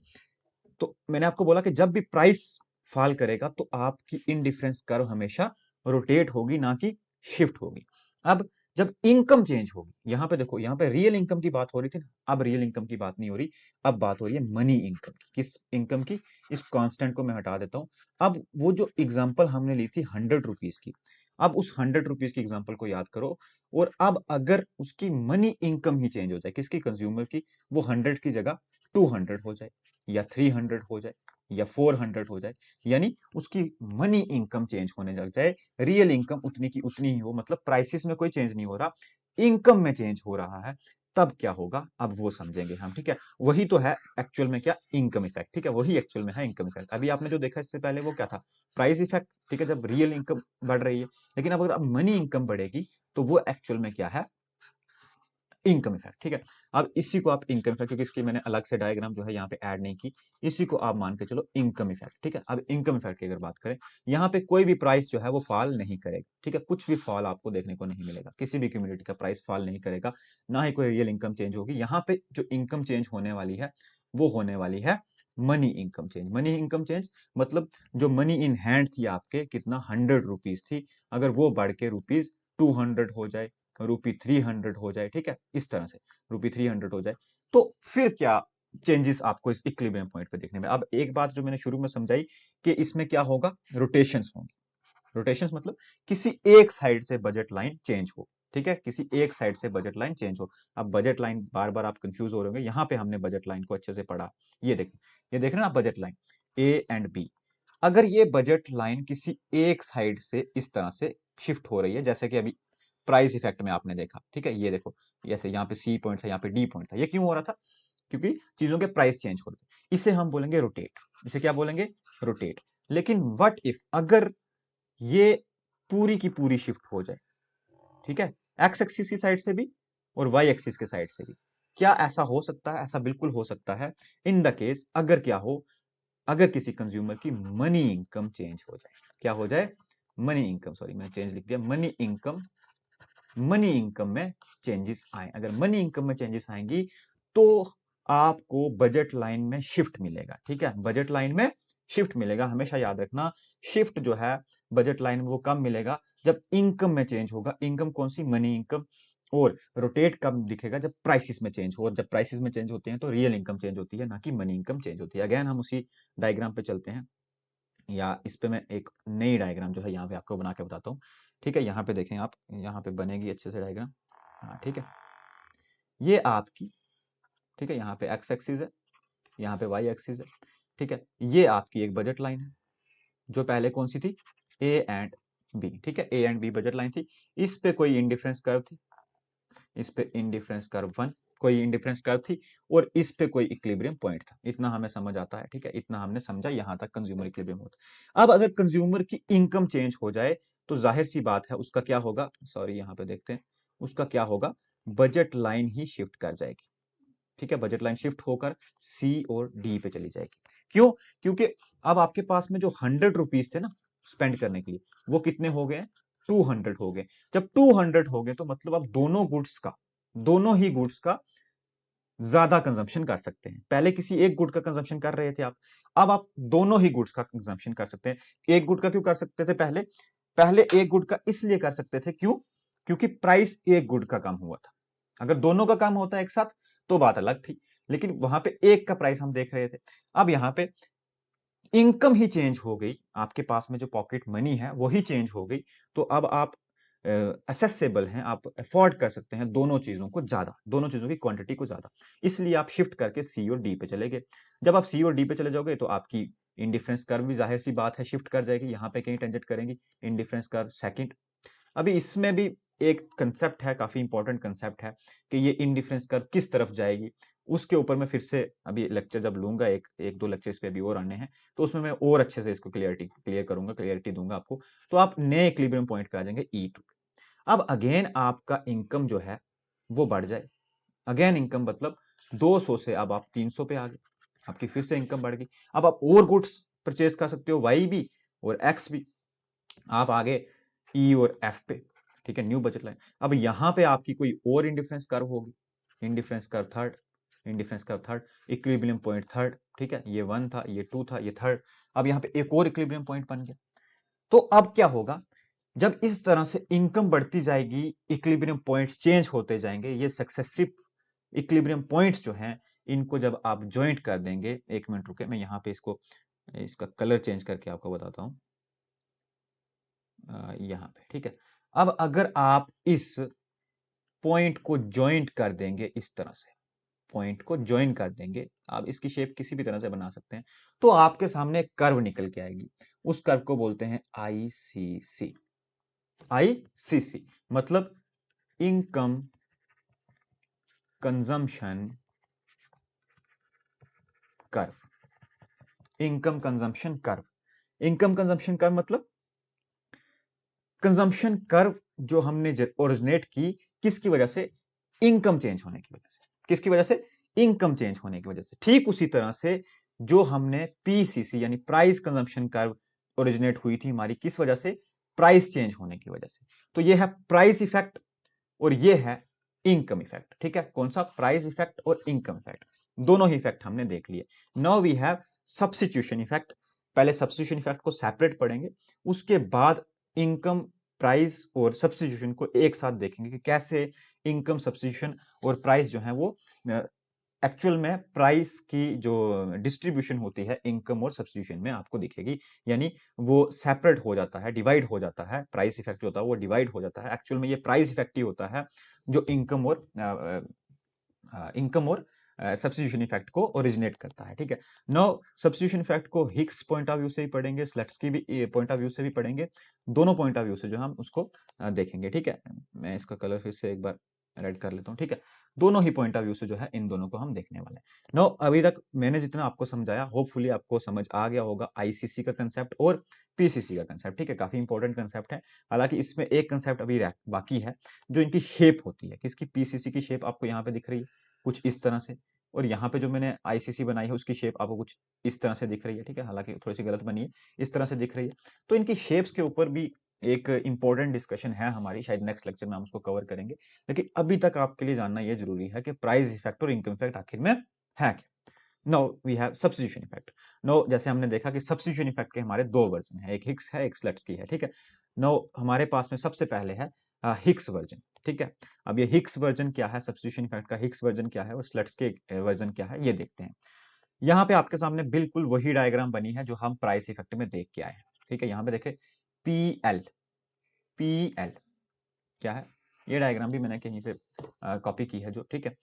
तो मैंने आपको बोला कि जब भी प्राइस फॉल करेगा, तो आपकी इनडिफरेंस कर्व हमेशा रोटेट होगी, ना कि शिफ्ट होगी। अब जब इनकम चेंज होगी, यहां पे देखो, यहां पे रियल इनकम की बात हो रही थी ना, अब रियल इनकम की बात नहीं हो रही, अब बात हो रही है मनी इनकम की। किस इनकम की, इस कांस्टेंट को मैं हटा देता हूं। अब वो जो एग्जांपल हमने ली थी 100 रुपीज की, अब उस 100 रुपीज की एग्जांपल को याद करो, और अब अगर उसकी मनी इनकम ही चेंज हो जाए, किसकी, कंज्यूमर की, वो 100 की जगह 200 हो जाए, या 300 हो जाए, या 400 हो जाए, यानी उसकी मनी इनकम चेंज होने लग जाए, रियल इनकम उतनी की उतनी ही हो, मतलब प्राइसेस में कोई चेंज नहीं हो रहा, इनकम में चेंज हो रहा है, तब क्या होगा, अब वो समझेंगे हम। ठीक है, वही तो है एक्चुअल में क्या, इनकम इफेक्ट। ठीक है, वही एक्चुअल में है इनकम इफेक्ट। अभी आपने जो देखा इससे पहले वो क्या था, प्राइस इफेक्ट। ठीक है, जब रियल इनकम बढ़ रही है, लेकिन अब अगर अब मनी इनकम बढ़ेगी, तो वो एक्चुअल में क्या है, इनकम इफेक्ट। ठीक है, अब इसी को आप इनकम इफेक्ट, क्योंकि इसकी मैंने अलग से डायग्राम जो है यहाँ पे ऐड नहीं की, इसी को आप मान के चलो इनकम इफेक्ट। ठीक है, अब इनकम इफेक्ट की अगर बात करें, यहाँ पे कोई भी प्राइस जो है वो फॉल नहीं करेगा। ठीक है, कुछ भी फॉल आपको देखने को नहीं मिलेगा, किसी भी कम्युनिटी का प्राइस फॉल नहीं करेगा, ना ही कोई रियल इनकम चेंज होगी। यहाँ पे जो इनकम चेंज होने वाली है, वो होने वाली है money income change. Money income change मतलब जो मनी इन हैंड थी आपके, कितना, 100 रुपीज थी, अगर वो बढ़ के ₹200 हो जाए, ₹300 हो जाए, ठीक है, इस तरह से ₹300 हो जाए, तो फिर क्या चेंजेस आपको इस इक्विलिब्रियम पॉइंट पे देखने में। अब एक बात जो मैंने शुरू में समझाई, कि इसमें क्या होगा, रोटेशंस होंगे। रोटेशन मतलब किसी एक साइड से बजट लाइन चेंज हो, ठीक है, किसी एक साइड से बजट लाइन चेंज हो। अब बजट लाइन, बार बार आप कंफ्यूज हो रहे होंगे, यहाँ पे हमने बजट लाइन को अच्छे से पढ़ा। ये देखें, ये देख रहे हैं आप budget line A and B. अगर ये बजट लाइन किसी एक साइड से इस तरह से शिफ्ट हो रही है, जैसे कि अभी प्राइस इफेक्ट में आपने देखा, ठीक है, ये देखो, जैसे यहाँ पे सी पॉइंट था, यहाँ पे डी पॉइंट था, ये क्यों हो रहा था? क्योंकि चीजों के प्राइस चेंज हो रहे थे। इसे हम बोलेंगे रोटेट, इसे क्या बोलेंगे? रोटेट। लेकिन व्हाट इफ अगर ये पूरी की पूरी शिफ्ट हो जाए, ठीक है, एक्स एक्सिस की साइड से भी और वाई एक्सिस के साइड से भी, क्या ऐसा हो सकता है? ऐसा बिल्कुल हो सकता है इन द केस अगर क्या हो, अगर किसी कंज्यूमर की मनी इनकम चेंज हो जाए। क्या हो जाए? मनी इनकम, सॉरी मैंने चेंज लिख दिया, मनी इनकम, मनी इनकम में चेंजेस आए। अगर मनी इनकम में चेंजेस आएंगी तो आपको बजट लाइन में शिफ्ट मिलेगा, ठीक है, बजट लाइन में शिफ्ट मिलेगा। हमेशा याद रखना, शिफ्ट जो है बजट लाइन में वो कब मिलेगा? जब इनकम में चेंज होगा। इनकम कौन सी? Money income. और रोटेट कब दिखेगा? जब प्राइसेस में चेंज हो, और जब प्राइसेस में चेंज होते हैं तो रियल इनकम चेंज होती है, ना कि मनी इनकम चेंज होती है। अगेन हम उसी डायग्राम पे चलते हैं, या इस पे मैं एक नई डायग्राम जो है यहाँ पे आपको बना के बताता हूँ, ठीक है। यहाँ पे देखें आप, यहाँ पे बनेगी अच्छे से डायग्राम, हाँ ठीक है। ये आपकी, ठीक है, यहाँ पे एक्स एक्सिस है, यहाँ पे वाई एक्सिस है, ठीक है। ये आपकी एक बजट लाइन है, जो पहले कौन सी थी? ए एंड बी, ठीक है, A and B budget line थी। इस पे कोई इंडिफरेंस कर्व थी, इस पे इंडिफरेंस कर्व 1 कोई इंडिफरेंस कर्व थी, और इस पे कोई इक्विलिब्रियम पॉइंट था। इतना हमें समझ आता है, ठीक है, इतना हमने समझा, यहां तक कंज्यूमर इक्विलिब्रियम होता। अब अगर कंज्यूमर की इनकम चेंज हो जाए तो जाहिर सी बात है उसका क्या होगा, सॉरी यहां पे देखते हैं, उसका क्या होगा? बजट लाइन ही शिफ्ट कर जाएगी, ठीक है, बजट लाइन शिफ्ट होकर सी और डी पे चली जाएगी। क्यों? क्योंकि अब आपके पास में जो 100 रुपीज थे ना स्पेंड करने के लिए, वो कितने हो गए? 200 हो गए। जब 200 हो गए तो मतलब अब दोनों गुड्स का, दोनों ही गुड्स का ज्यादा कंजम्पशन कर सकते हैं। पहले किसी एक गुड का कंजम्पशन कर रहे थे आप, अब आप दोनों ही गुड्स का कंजम्पशन कर सकते हैं। एक गुड का क्यों कर सकते थे पहले? पहले एक गुड का इसलिए कर सकते थे, क्यों? क्योंकि प्राइस एक गुड का कम हुआ था। अगर दोनों का कम होता एक साथ तो बात अलग थी, लेकिन वहां पे एक का प्राइस हम देख रहे थे। अब यहां पे इनकम ही चेंज हो गई, आपके पास में जो पॉकेट मनी है वही चेंज हो गई, तो अब आप असेसेबल हैं, आप अफोर्ड कर सकते हैं दोनों चीजों को ज्यादा, दोनों चीजों की क्वांटिटी को ज्यादा। इसलिए आप शिफ्ट करके सी और डी पे चले गए। जब आप सी और डी पे चले जाओगे तो आपकी इंडिफरेंस कर्व भी जाहिर सी बात है शिफ्ट कर जाएगी, यहाँ पे कहीं टेंजेंट करेंगी इंडिफरेंस कर्व सेकंड। अभी इसमें भी एक कंसेप्ट है, काफी इंपॉर्टेंट कंसेप्ट है, कि ये इंडिफरेंस कर्व किस तरफ जाएगी। उसके ऊपर मैं फिर से अभी लेक्चर जब लूंगा, एक एक दो लेक्चर इस पे भी और आने हैं, तो उसमें मैं और अच्छे से इसको क्लियर करूंगा, क्लियरिटी दूंगा आपको। तो आप नए इक्विलिब्रियम पॉइंट पे आ जाएंगे E2। अब अगेन आपका इनकम जो है वो बढ़ जाए। अगेन इनकम मतलब 200 से अब आप 300 पे आ गए, आपकी फिर से इनकम बढ़ गई। अब आप और गुड्स परचेज कर सकते हो, वाई भी और एक्स भी। आप आगे ई और एफ पे, ठीक है, न्यू बजट लाइन। अब यहां पे आपकी कोई और इंडिफरेंस कर्व होगी, indifference curve third, indifference curve third, equilibrium point third, ठीक है, ये 1 था, ये 2 था, ये थर्ड। अब यहां पे एक और इक्विलिब्रियम पॉइंट बन गया। तो अब क्या होगा? जब इस तरह से इनकम बढ़ती जाएगी, इक्विलिब्रियम पॉइंट्स चेंज होते जाएंगे, ये सक्सेसिव इक्विलिब्रियम पॉइंट्स जो हैं इनको जब आप ज्वाइंट कर देंगे, एक मिनट रुके, मैं यहाँ पे इसको, इसका कलर चेंज करके आपको बताता हूँ, यहाँ पे, ठीक है। अब अगर आप इस पॉइंट को ज्वाइंट कर देंगे, इस तरह से पॉइंट को ज्वाइन कर देंगे, आप इसकी शेप किसी भी तरह से बना सकते हैं, तो आपके सामने एक कर्व निकल के आएगी। उस कर्व को बोलते हैं आईसीसी। आईसीसी मतलब income consumption curve, income consumption curve. Income consumption curve मतलब कंजम्पशन कर्व जो हमने ओरिजिनेट की, किसकी वजह से? इनकम चेंज होने की वजह से। किसकी वजह से? इनकम चेंज होने की वजह से। ठीक उसी तरह से जो हमने पीसीसी यानी प्राइस कंजम्पशन कर्व ओरिजिनेट हुई थी हमारी, किस वजह से? प्राइस चेंज होने की वजह से। तो ये है प्राइस इफेक्ट और ये है इनकम इफेक्ट, ठीक है। कौन सा? प्राइस इफेक्ट और इनकम इफेक्ट, दोनों ही इफेक्ट हमने देख लिए। Now we have substitution effect. पहले सब्स्टिट्यूशन इफेक्ट को सेपरेट पढ़ेंगे, उसके बाद इनकम, प्राइस और सब्स्टिट्यूशन को एक साथ देखेंगे कि कैसे इनकम, सब्स्टिट्यूशन और प्राइस जो है वो एक्चुअल में प्राइस की जो डिस्ट्रीब्यूशन होती है इनकम और सब्स्टिट्यूशन में आपको दिखेगी, यानी वो सेपरेट हो जाता है, डिवाइड हो जाता है। प्राइस इफेक्ट जो होता है वो डिवाइड हो जाता है। एक्चुअल में ये प्राइस इफेक्ट ही होता है जो इनकम और सब्स्टिट्यूशन इफेक्ट को ओरिजिनेट करता है। ठीक है, नाउ सब्स्टिट्यूशन इफेक्ट को हिक्स पॉइंट ऑफ व्यू से ही पढ़ेंगे, स्लट्स की भी पॉइंट ऑफ व्यू से भी पढ़ेंगे, दोनों पॉइंट ऑफ व्यू से जो हम उसको देखेंगे। ठीक है, मैं इसका कलर फिर से एक बार रेड कर लेता हूँ। ठीक है, दोनों ही पॉइंट ऑफ व्यू से जो है इन दोनों को हम देखने वाले हैं। नो, अभी तक मैंने जितना आपको समझाया, होपफुली आपको समझ आ गया होगा आईसीसी का कंसेप्ट और पीसीसी का कंसेप्ट। ठीक है, काफी इंपॉर्टेंट कंसेप्ट है। हालांकि इसमें एक कंसेप्ट अभी बाकी है, जो इनकी शेप होती है। किसकी? पीसीसी की शेप आपको यहाँ पे दिख रही है कुछ इस तरह से, और यहाँ पे जो मैंने आईसीसी बनाई है उसकी शेप आपको कुछ इस तरह से दिख रही है। ठीक है, हालांकि थोड़ी सी गलत बनी है, इस तरह से दिख रही है। तो इनकी शेप्स के ऊपर भी एक इंपॉर्टेंट डिस्कशन है हमारी, शायद नेक्स्ट लेक्चर में हम उसको कवर करेंगे। लेकिन अभी तक आपके लिए जानना यह जरूरी है कि प्राइस इफेक्ट और इनकम इफेक्ट आखिर में है क्या। Now we have substitution effect. Now जैसे हमने देखा कि सब्स्टिट्यूशन इफेक्ट के हमारे दो वर्जन है, एक हिक्स है, एक स्लट्स की है। ठीक है, नाउ हमारे पास में सबसे पहले है हिक्स वर्जन। ठीक है, अब ये हिक्स वर्जन क्या है, सब्स्टिट्यूशन इफेक्ट का हिक्स वर्जन क्या है और स्लट्स के वर्जन क्या है, ये देखते हैं। यहाँ पे आपके सामने बिल्कुल वही डायग्राम बनी है जो हम प्राइस इफेक्ट में देख के आए हैं। ठीक है, यहाँ पे देखे पी एल, पी एल क्या है, ये डायग्राम भी मैंने कहीं से कॉपी की है जो। ठीक है,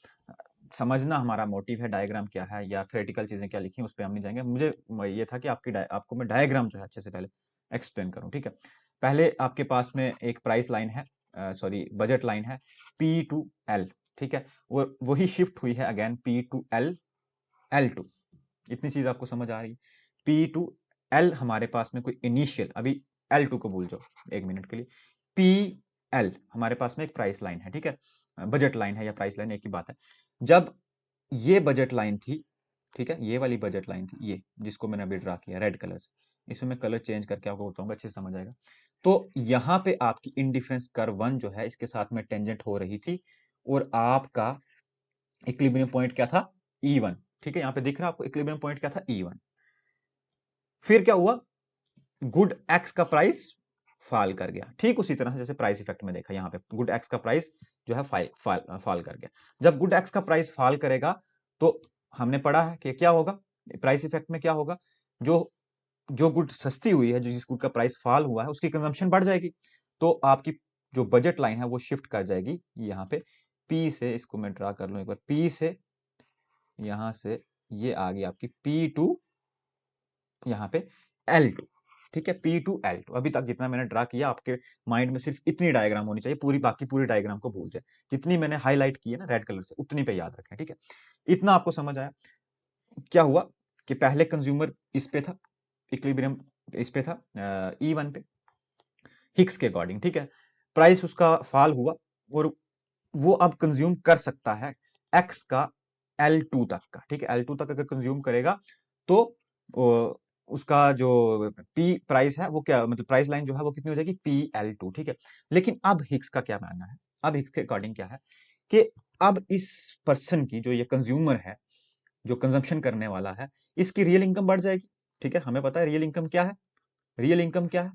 समझना हमारा मोटिव है, डायग्राम क्या है या थ्योरेटिकल चीजें क्या लिखी हैं उस पर हम नहीं जाएंगे। मुझे ये था कि आपको मैं डायग्राम जो है अच्छे से पहले एक्सप्लेन करूं। ठीक है, पहले आपके पास में एक प्राइस लाइन है, सॉरी बजट लाइन है, पी टू एल। ठीक है, और वही शिफ्ट हुई है again P two L, L two. इतनी चीज आपको समझ आ रही है? पी टू एल हमारे पास में कोई इनिशियल, अभी एल टू को भूल जाओ एक मिनट के लिए। पी एल हमारे पास में एक प्राइस लाइन है। ठीक है, बजट लाइन है या प्राइस लाइन एक ही बात है। जब ये बजट लाइन थी, ठीक है, ये वाली बजट लाइन थी, ये जिसको मैंने अभी ड्रा किया रेड कलर से, इसमें मैं कलर चेंज करके आपको बताऊंगा, अच्छे से समझ आएगा। तो यहां पे आपकी इंडिफरेंस कर्व वन जो है इसके साथ में टेंजेंट हो रही थी, और आपका इक्विलिब्रियम पॉइंट क्या था? E1। ठीक है, यहां पे दिख रहा है आपको इक्विलिब्रियम पॉइंट क्या था? E1। फिर क्या हुआ? गुड एक्स का प्राइस फॉल कर गया, ठीक उसी तरह से जैसे प्राइस इफेक्ट में देखा। यहाँ पे गुड एक्स का प्राइस जो है फॉल कर गया। जब गुड एक्स का प्राइस फॉल करेगा तो हमने पढ़ा है कि क्या होगा प्राइस इफेक्ट में, क्या होगा? जो जो गुड सस्ती हुई है, जो जिस गुड का प्राइस फॉल हुआ है उसकी कंजम्पशन बढ़ जाएगी, तो आपकी जो बजट लाइन है वो शिफ्ट कर जाएगी यहाँ पे पी से। इसको मैं ड्रा कर लूं एक बार, पी से यहां से ये आ गई आपकी पी टू यहाँ पे L2। ठीक है, P2L2। अभी तक जितना मैंने ड्रा किया आपके माइंड में सिर्फ इतनी डायग्राम होनी चाहिए, पूरी बाकी पूरी डायग्राम को भूल जाए। जितनी मैंने हाईलाइट की है ना रेड कलर से, उतनी पे याद रखें। ठीक है, इतना आपको समझ आया? क्या हुआ कि पहले कंज्यूमर इस पे था, इक्विलिब्रियम इस पे था E1 पे हिक्स के अकॉर्डिंग। ठीक है, प्राइस उसका फॉल हुआ और वो अब कंज्यूम कर सकता है एक्स का L2 तक का। ठीक है, L2 तक अगर कंज्यूम करेगा तो उसका जो पी प्राइस है वो क्या, मतलब प्राइस लाइन जो है वो कितनी हो जाएगी? PL2। ठीक है, लेकिन अब हिक्स का क्या मानना है? अब हिक्स के अकॉर्डिंग क्या है कि अब इस पर्सन की, जो ये कंज्यूमर है, जो कंजम्पशन करने वाला है, इसकी रियल इनकम बढ़ जाएगी। ठीक है, हमें पता है रियल इनकम क्या है। रियल इनकम क्या है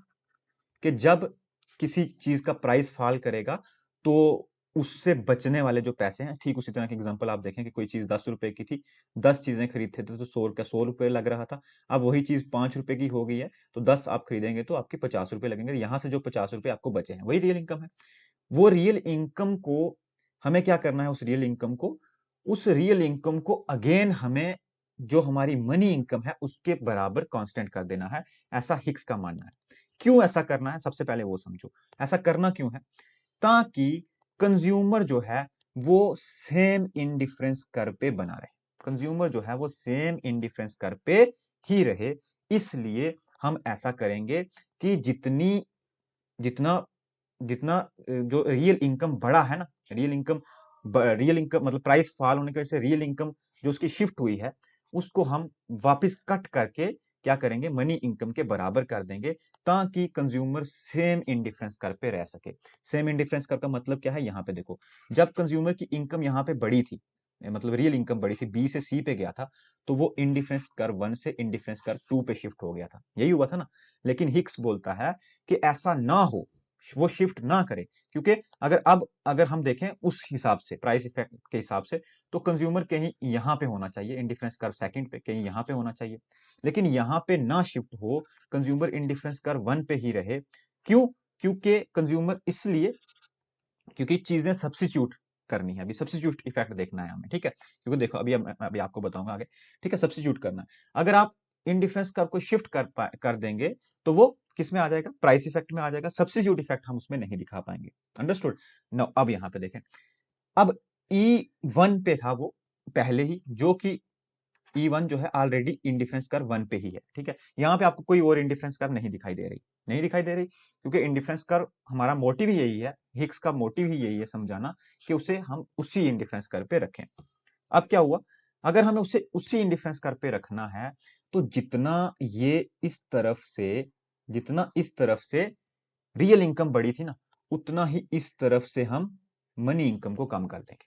कि जब किसी चीज का प्राइस फॉल करेगा तो उससे बचने वाले जो पैसे हैं, ठीक उसी तरह की एग्जांपल आप देखें कि कोई चीज 10 रुपए की थी, 10 चीजें खरीदते थे तो 100 रुपए लग रहा था। अब वही चीज 5 रुपए की हो गई है तो 10 आप खरीदेंगे तो आपके 50 रुपए लगेंगे। यहां से जो 50 रुपए आपको बचे हैं वही रियल इनकम है। वो रियल इनकम को हमें क्या करना है? उस रियल इनकम को अगेन हमें जो हमारी मनी इनकम है उसके बराबर कांस्टेंट कर देना है, ऐसा हिक्स का मानना है। क्यों ऐसा करना है, सबसे पहले वो समझो। ऐसा करना क्यों है? ताकि कंज्यूमर जो है वो सेम इंडिफरेंस कर पे बना रहे। कंज्यूमर जो है वो सेम इंडिफरेंस कर पे ही रहे। इसलिए हम ऐसा करेंगे कि जितना जितना जो रियल इनकम बड़ा है ना, रियल इनकम मतलब प्राइस फॉल होने की वजह से रियल इनकम जो उसकी शिफ्ट हुई है उसको हम वापस कट करके क्या करेंगे? मनी इनकम के बराबर कर देंगे, ताकि कंज्यूमर सेम इंडिफरेंस कर पे रह सके। सेम इंडिफरेंस कर का मतलब क्या है? यहाँ पे देखो, जब कंज्यूमर की इनकम यहाँ पे बड़ी थी, मतलब रियल इनकम बड़ी थी, बी से सी पे गया था, तो वो इंडिफरेंस कर वन से इंडिफरेंस कर टू पे शिफ्ट हो गया था, यही हुआ था ना। लेकिन हिक्स बोलता है कि ऐसा ना हो, वो शिफ्ट ना करे, क्योंकि अगर हम देखें उस हिसाब से, प्राइस इफेक्ट के हिसाब से, तो कंज्यूमर कहीं यहाँ पे होना चाहिए, इंडिफरेंस कर्व सेकंड पे कहीं यहाँ पे होना चाहिए, लेकिन यहाँ पे ना शिफ्ट हो, कंज्यूमर इंडिफरेंस कर्व 1 पे ही रहे। क्यों? क्योंकि कंज्यूमर इसलिए, क्योंकि चीजें सब्स्टिट्यूट करनी है, अभी सब्स्टिट्यूट इफेक्ट देखना है हमें, ठीक है, क्योंकि देखो अभी आपको बताऊंगा आगे, ठीक है, सब्स्टिट्यूट करना है। अगर आप इंडिफरेंस कर्व को शिफ्ट कर देंगे, तो वो किस में आ जाएगा? प्राइस इफेक्ट में आ जाएगा, सब्स्टिट्यूट इफेक्ट हम उसमें नहीं दिखा पाएंगे। अंडरस्टूड? नो, अब यहां पे देखें, अब E1 पे था वो पहले ही, जो कि E1 जो है ऑलरेडी इंडिफरेंस कर्व 1 पे ही है, ठीक है, यहां पे आपको कोई और इंडिफरेंस कर्व नहीं दिखाई दे रही, नहीं दिखाई दे रही, क्योंकि इंडिफरेंस कर्व हमारा मोटिव ही यही है, हिक्स का मोटिव ही यही है समझाना, कि उसे हम उसी इंडिफरेंस कर्व पे रखें। अब क्या हुआ, अगर हमें उसे उसी इंडिफरेंस कर्व पे रखना है, तो जितना इस तरफ से रियल इनकम बढ़ी थी ना, उतना ही इस तरफ से हम मनी इनकम को कम कर देंगे।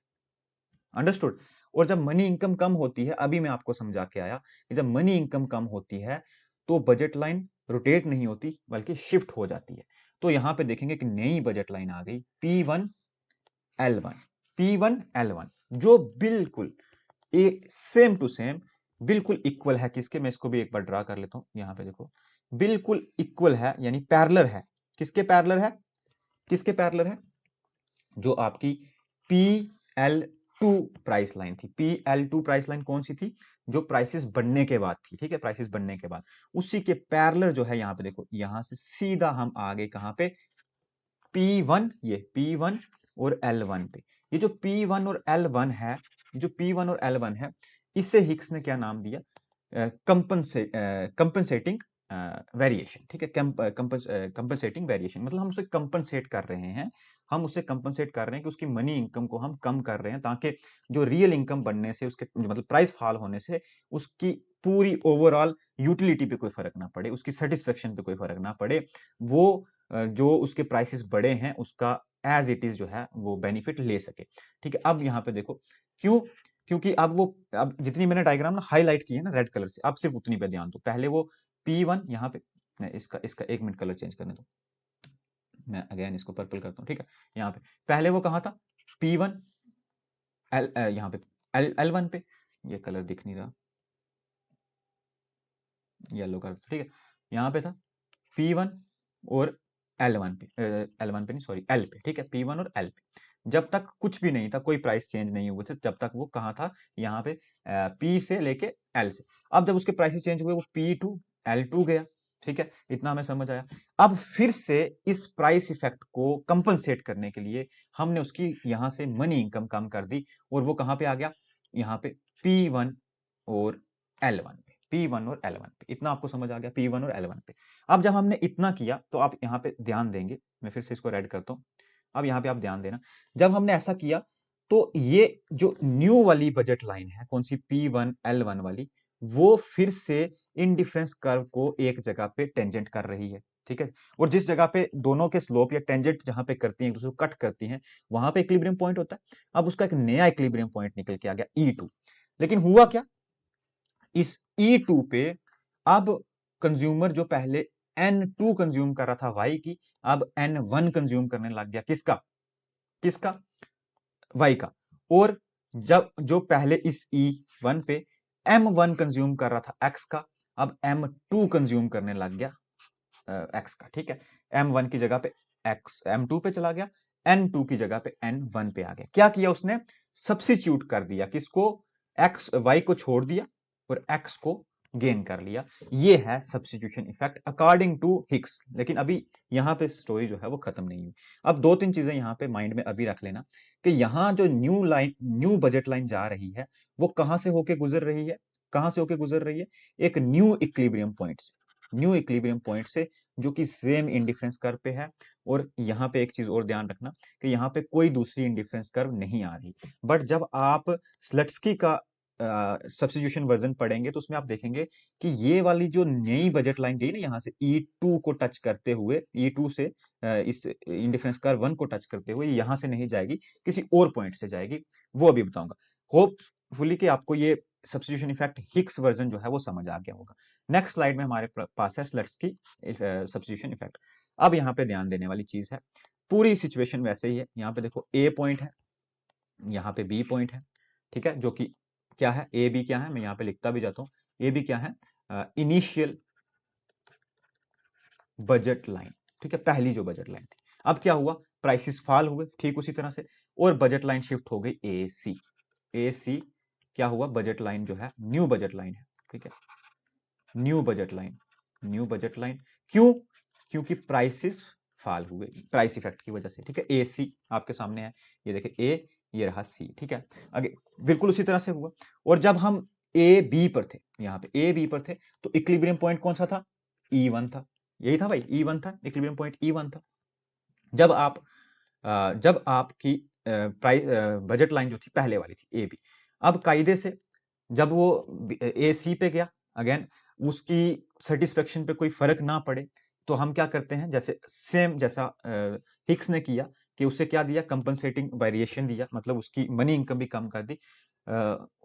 अंडरस्टूड? और जब मनी इनकम कम होती है, अभी मैं आपको समझा के आया कि जब मनी इनकम कम होती है, तो बजट लाइन रोटेट नहीं होती, बल्कि शिफ्ट हो जाती है। तो यहां पे देखेंगे कि नई बजट लाइन आ गई, P1L1, P1L1, जो बिल्कुल सेम टू सेम, बिल्कुल इक्वल है। किसके? मैं इसको भी एक बार ड्रा कर लेता हूं, यहां पे देखो, बिल्कुल इक्वल है, यानी पैरेलल है। किसके पैरेलल है? किसके पैरेलल है? जो आपकी PL2 प्राइस लाइन थी। PL2 प्राइस लाइन कौन सी थी? जो प्राइसेस बढ़ने के बाद थी, ठीक है, प्राइसेस बढ़ने के बाद, उसी के पैरेलल जो है, यहां पे देखो, यहां से सीधा हम आ गए कहां पे? P1, ये P1 और L1 पे। ये जो P1 और L1 है, ये जो P1 और L1 है, इसे हिक्स ने क्या नाम दिया? कंपनसेटिंग वेरिएशन, ठीक है, कंपनसेटिंग वेरिएशन, मतलब हम उसे कंपनसेट कर रहे हैं, हम उसे कंपनसेट कर रहे हैं कि उसकी मनी इनकम को हम कम कर रहे हैं, ताकि जो रियल इनकम बढ़ने से, उसके मतलब प्राइस फॉल होने से, उसकी पूरी ओवरऑल यूटिलिटी पे कोई फर्क ना पड़े, उसकी सेटिस्फेक्शन पे कोई फर्क ना पड़े, वो जो उसके प्राइसेस बड़े हैं, उसका एज इट इज जो है वो बेनिफिट ले सके। ठीक है, अब यहां पे देखो, क्यों? क्योंकि अब जितनी मैंने डायग्राम ना हाईलाइट की है ना रेड कलर से, अब सिर्फ उतनी पे ध्यान दो। पहले वो P1 यहाँ पे, मैं इसका इसका 1 मिनट कलर चेंज करने दो, मैं अगेन इसको पर्पल करता हूँ, ठीक है। यहाँ पे पहले वो कहाँ था? P1 यहाँ पे L1 पे, ये कलर दिख नहीं रहा, येलो कलर, ठीक है, यहाँ पे था P1 और L1 पे, L1 पे नहीं, सॉरी, L पे, ठीक है, P1 और L पे जब तक कुछ भी नहीं था, कोई प्राइस चेंज नहीं हुए थे, जब तक वो कहाँ था? यहाँ पे P से लेके L से। अब जब उसके प्राइसेस चेंज हुए, वो P2 L2 गया, ठीक है, इतना हमें समझ आया। अब फिर से इस प्राइस इफेक्ट को कंपनसेट करने के लिए हमने उसकी यहाँ से मनी इनकम कम कर दी, और वो कहाँ पे आ गया? यहाँ पे P1 और L1 पे, P1 और L1 पे, इतना आपको समझ आ गया, P1 और L1 पे। अब जब हमने इतना किया, तो आप यहाँ पे ध्यान देंगे, मैं फिर से इसको रेड करता हूं, अब यहाँ पे आप ध्यान देना, जब हमने ऐसा किया, तो ये जो न्यू वाली बजट लाइन है, कौन सी? P1L1 वाली, वो फिर से इंडिफरेंस कर्व को एक जगह पे टेंजेंट कर रही है, ठीक है, और जिस जगह पे दोनों के स्लोप या टेंजेंट जहां पे करती हैं, एक दूसरे को कट करती हैं, वहां पे इक्विलिब्रियम पॉइंट होता है। अब उसका एक नया इक्विलिब्रियम पॉइंट निकल के आ गया, E2। लेकिन हुआ क्या? इस E2 पे अब कंज्यूमर जो पहले N2 कंज्यूम कर रहा था वाई की, अब N1 कंज्यूम करने लग गया। किसका? किसका? वाई का। और जब जो पहले इस E1 पे M1 कंज्यूम कर रहा था एक्स का, अब M2 कंज्यूम करने लग गया एक्स का, ठीक है, M1 की जगह पे एक्स M2 पे चला गया, N2 की जगह पे N1 पे आ गया। क्या किया उसने? सब्सिट्यूट कर दिया, किसको? एक्स, वाई को छोड़ दिया और एक्स को गेन कर लिया। ये है substitution effect according to Hicks. लेकिन अभी यहां पे स्टोरी जो है वो खत्म नहीं हुई। अब दो तीन चीजें यहां पे माइंड में अभी रख लेना, कि यहां जो न्यू बजट लाइन जा रही है, वो कहां से होके गुजर रही है? कहां से होके गुजर रही है? एक न्यू इक्विलिब्रियम पॉइंट से, न्यू इक्विलिब्रियम पॉइंट से, जो कि सेम इंडिफरेंस कर्व पे है। और यहां पे एक चीज और ध्यान रखना, कि यहां पे कोई दूसरी इंडिफरेंस कर्व नहीं आ रही। बट जब आप स्लट्सकी का सब्स्टिट्यूशन वर्जन पढ़ेंगे, तो उसमें आप देखेंगे कि ये वाली जो नई बजट लाइन गई ना, यहां से E2 को टच करते हुए, E2 से इस इंडिफरेंस कर्व 1 को टच करते हुए, यहां से नहीं जाएगी, किसी और पॉइंट से जाएगी, वो अभी बताऊंगा। होपफुली कि आपको ये सब्स्टिट्यूशन इफेक्ट हिक्स वर्जन जो है वो समझ आ गया होगा। नेक्स्ट स्लाइड में हमारे पास है स्लट्सकी सब्स्टिट्यूशन इफेक्ट। अब यहाँ पे ध्यान देने वाली चीज है, पूरी सिचुएशन वैसे ही है। यहाँ पे देखो ए पॉइंट है, यहाँ पे बी पॉइंट है, ठीक है, जो कि क्या है, ए बी क्या है, मैं यहाँ पे लिखता भी जाता हूँ। ए बी क्या है, इनिशियल बजट लाइन, ठीक है, पहली जो बजट लाइन थी। अब क्या हुआ, प्राइसेस फॉल हुए ठीक उसी तरह से, और बजट लाइन शिफ्ट हो गई ए सी। ए सी क्या हुआ, बजट लाइन जो है न्यू बजट लाइन है, ठीक है, new budget line, new budget line. क्यों, क्योंकि प्राइसेस फॉल हुए प्राइस इफेक्ट की वजह से, ठीक है। ए सी आपके सामने है, ये देखिए ए, ये रहा सी, ठीक है। आगे बिल्कुल उसी तरह से हुआ। और जब हम ए बी पर थे, यहाँ पे ए बी पर थे, तो इक्विलिब्रियम पॉइंट कौन सा था, ई वन था, यही था भाई, ई वन था, इक्विलिब्रियम पॉइंट ई वन था। जब आपकी प्राइस बजट लाइन जो थी पहले वाली थी ए बी, अब कायदे से जब वो ए सी पे गया, अगेन उसकी सेटिस्फेक्शन पे कोई फर्क ना पड़े, तो हम क्या करते हैं, जैसे सेम जैसा हिक्स ने किया कि उसे क्या दिया, कंपनसेटिंग वेरिएशन दिया, मतलब उसकी मनी इनकम भी कम कर दी।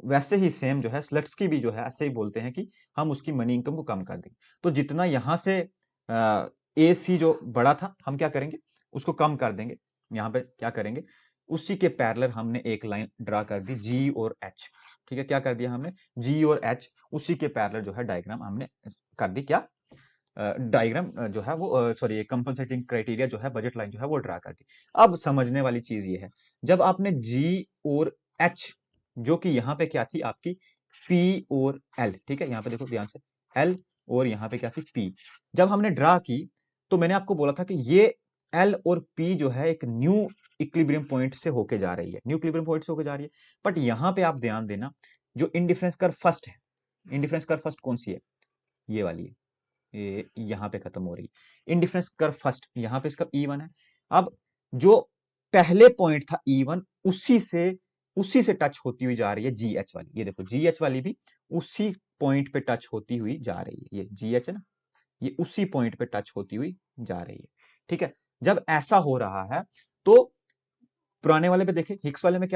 वैसे ही सेम जो है स्लट्सकी भी जो है ऐसे ही बोलते हैं कि हम उसकी मनी इनकम को कम कर देंगे। तो जितना यहां से ए सी जो बड़ा था, हम क्या करेंगे, उसको कम कर देंगे। यहाँ पे क्या करेंगे, उसी के पैरेलल हमने एक लाइन ड्रा कर दी जी और एच, ठीक है, क्या कर दिया हमने, जी और एच, उसी के पैरेलल जो है डायग्राम हमने कर दी, क्या डायग्राम जो है वो सॉरी कंपनसेटिंग क्राइटेरिया जो है बजट लाइन जो है वो ड्रा कर दी। अब समझने वाली चीज ये है, जब आपने जी और एच, जो कि यहाँ पे क्या थी आपकी पी और एल, ठीक है, यहाँ पे देखो ध्यान से, एल और यहाँ पे क्या थी पी, जब हमने ड्रा की, तो मैंने आपको बोला था कि ये एल और पी जो है एक न्यू इक्विलिब्रियम पॉइंट से होके जा रही है, न्यू इक्विलिब्रियम पॉइंट से होके जा रही है। बट यहाँ पे आप ध्यान देना, जो इंडिफरेंस कर्व फर्स्ट है, इंडिफरेंस कर्व फर्स्ट कौन सी है, ये वाली है, ये यहाँ पे खत्म हो रही है इंडिफरेंस कर्व फर्स्ट, यहाँ पे इसका ई वन है। अब जो पहले पॉइंट था ई वन, उसी से टच होती हुई जा रही है जी एच वाली, ये देखो जी एच वाली भी उसी पॉइंट पे टच होती हुई जा रही है, ये जी एच है ना, ये उसी पॉइंट पे टच होती हुई जा रही है, ठीक है। जब ऐसा हो रहा है, तो पुराने वाले पे देखे, हिक्स वाले में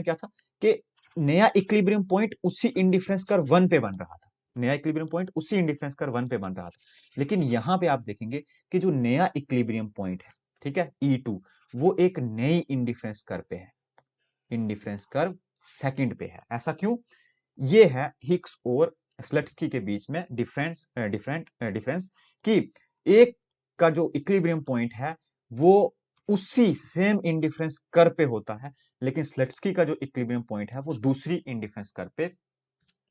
क्या था कि नया इक्विलिब्रियम पॉइंट उसी इंडिफरेंस कर्व वन पे बन रहा था, नया इक्विलिब्रियम पॉइंट उसी इंडिफरेंस कर्व वन पे बन रहा था। लेकिन यहां पे आप देखेंगे कि जो नया इक्विलिब्रियम पॉइंट है, ठीक है, ई टू, वो एक नई इंडिफरेंस कर्व पे है, इंडिफरेंस कर्व सेकंड पे है। ऐसा क्यों, ये है हिक्स और स्लट्सकी के बीच में डिफरेंस कि एक का जो इक्विलिब्रियम पॉइंट है वो उसी सेम इंडिफरेंस कर्व पे होता है, लेकिन स्लट्सकी का जो इक्विलिब्रियम पॉइंट है वो दूसरी इंडिफरेंस कर्व पे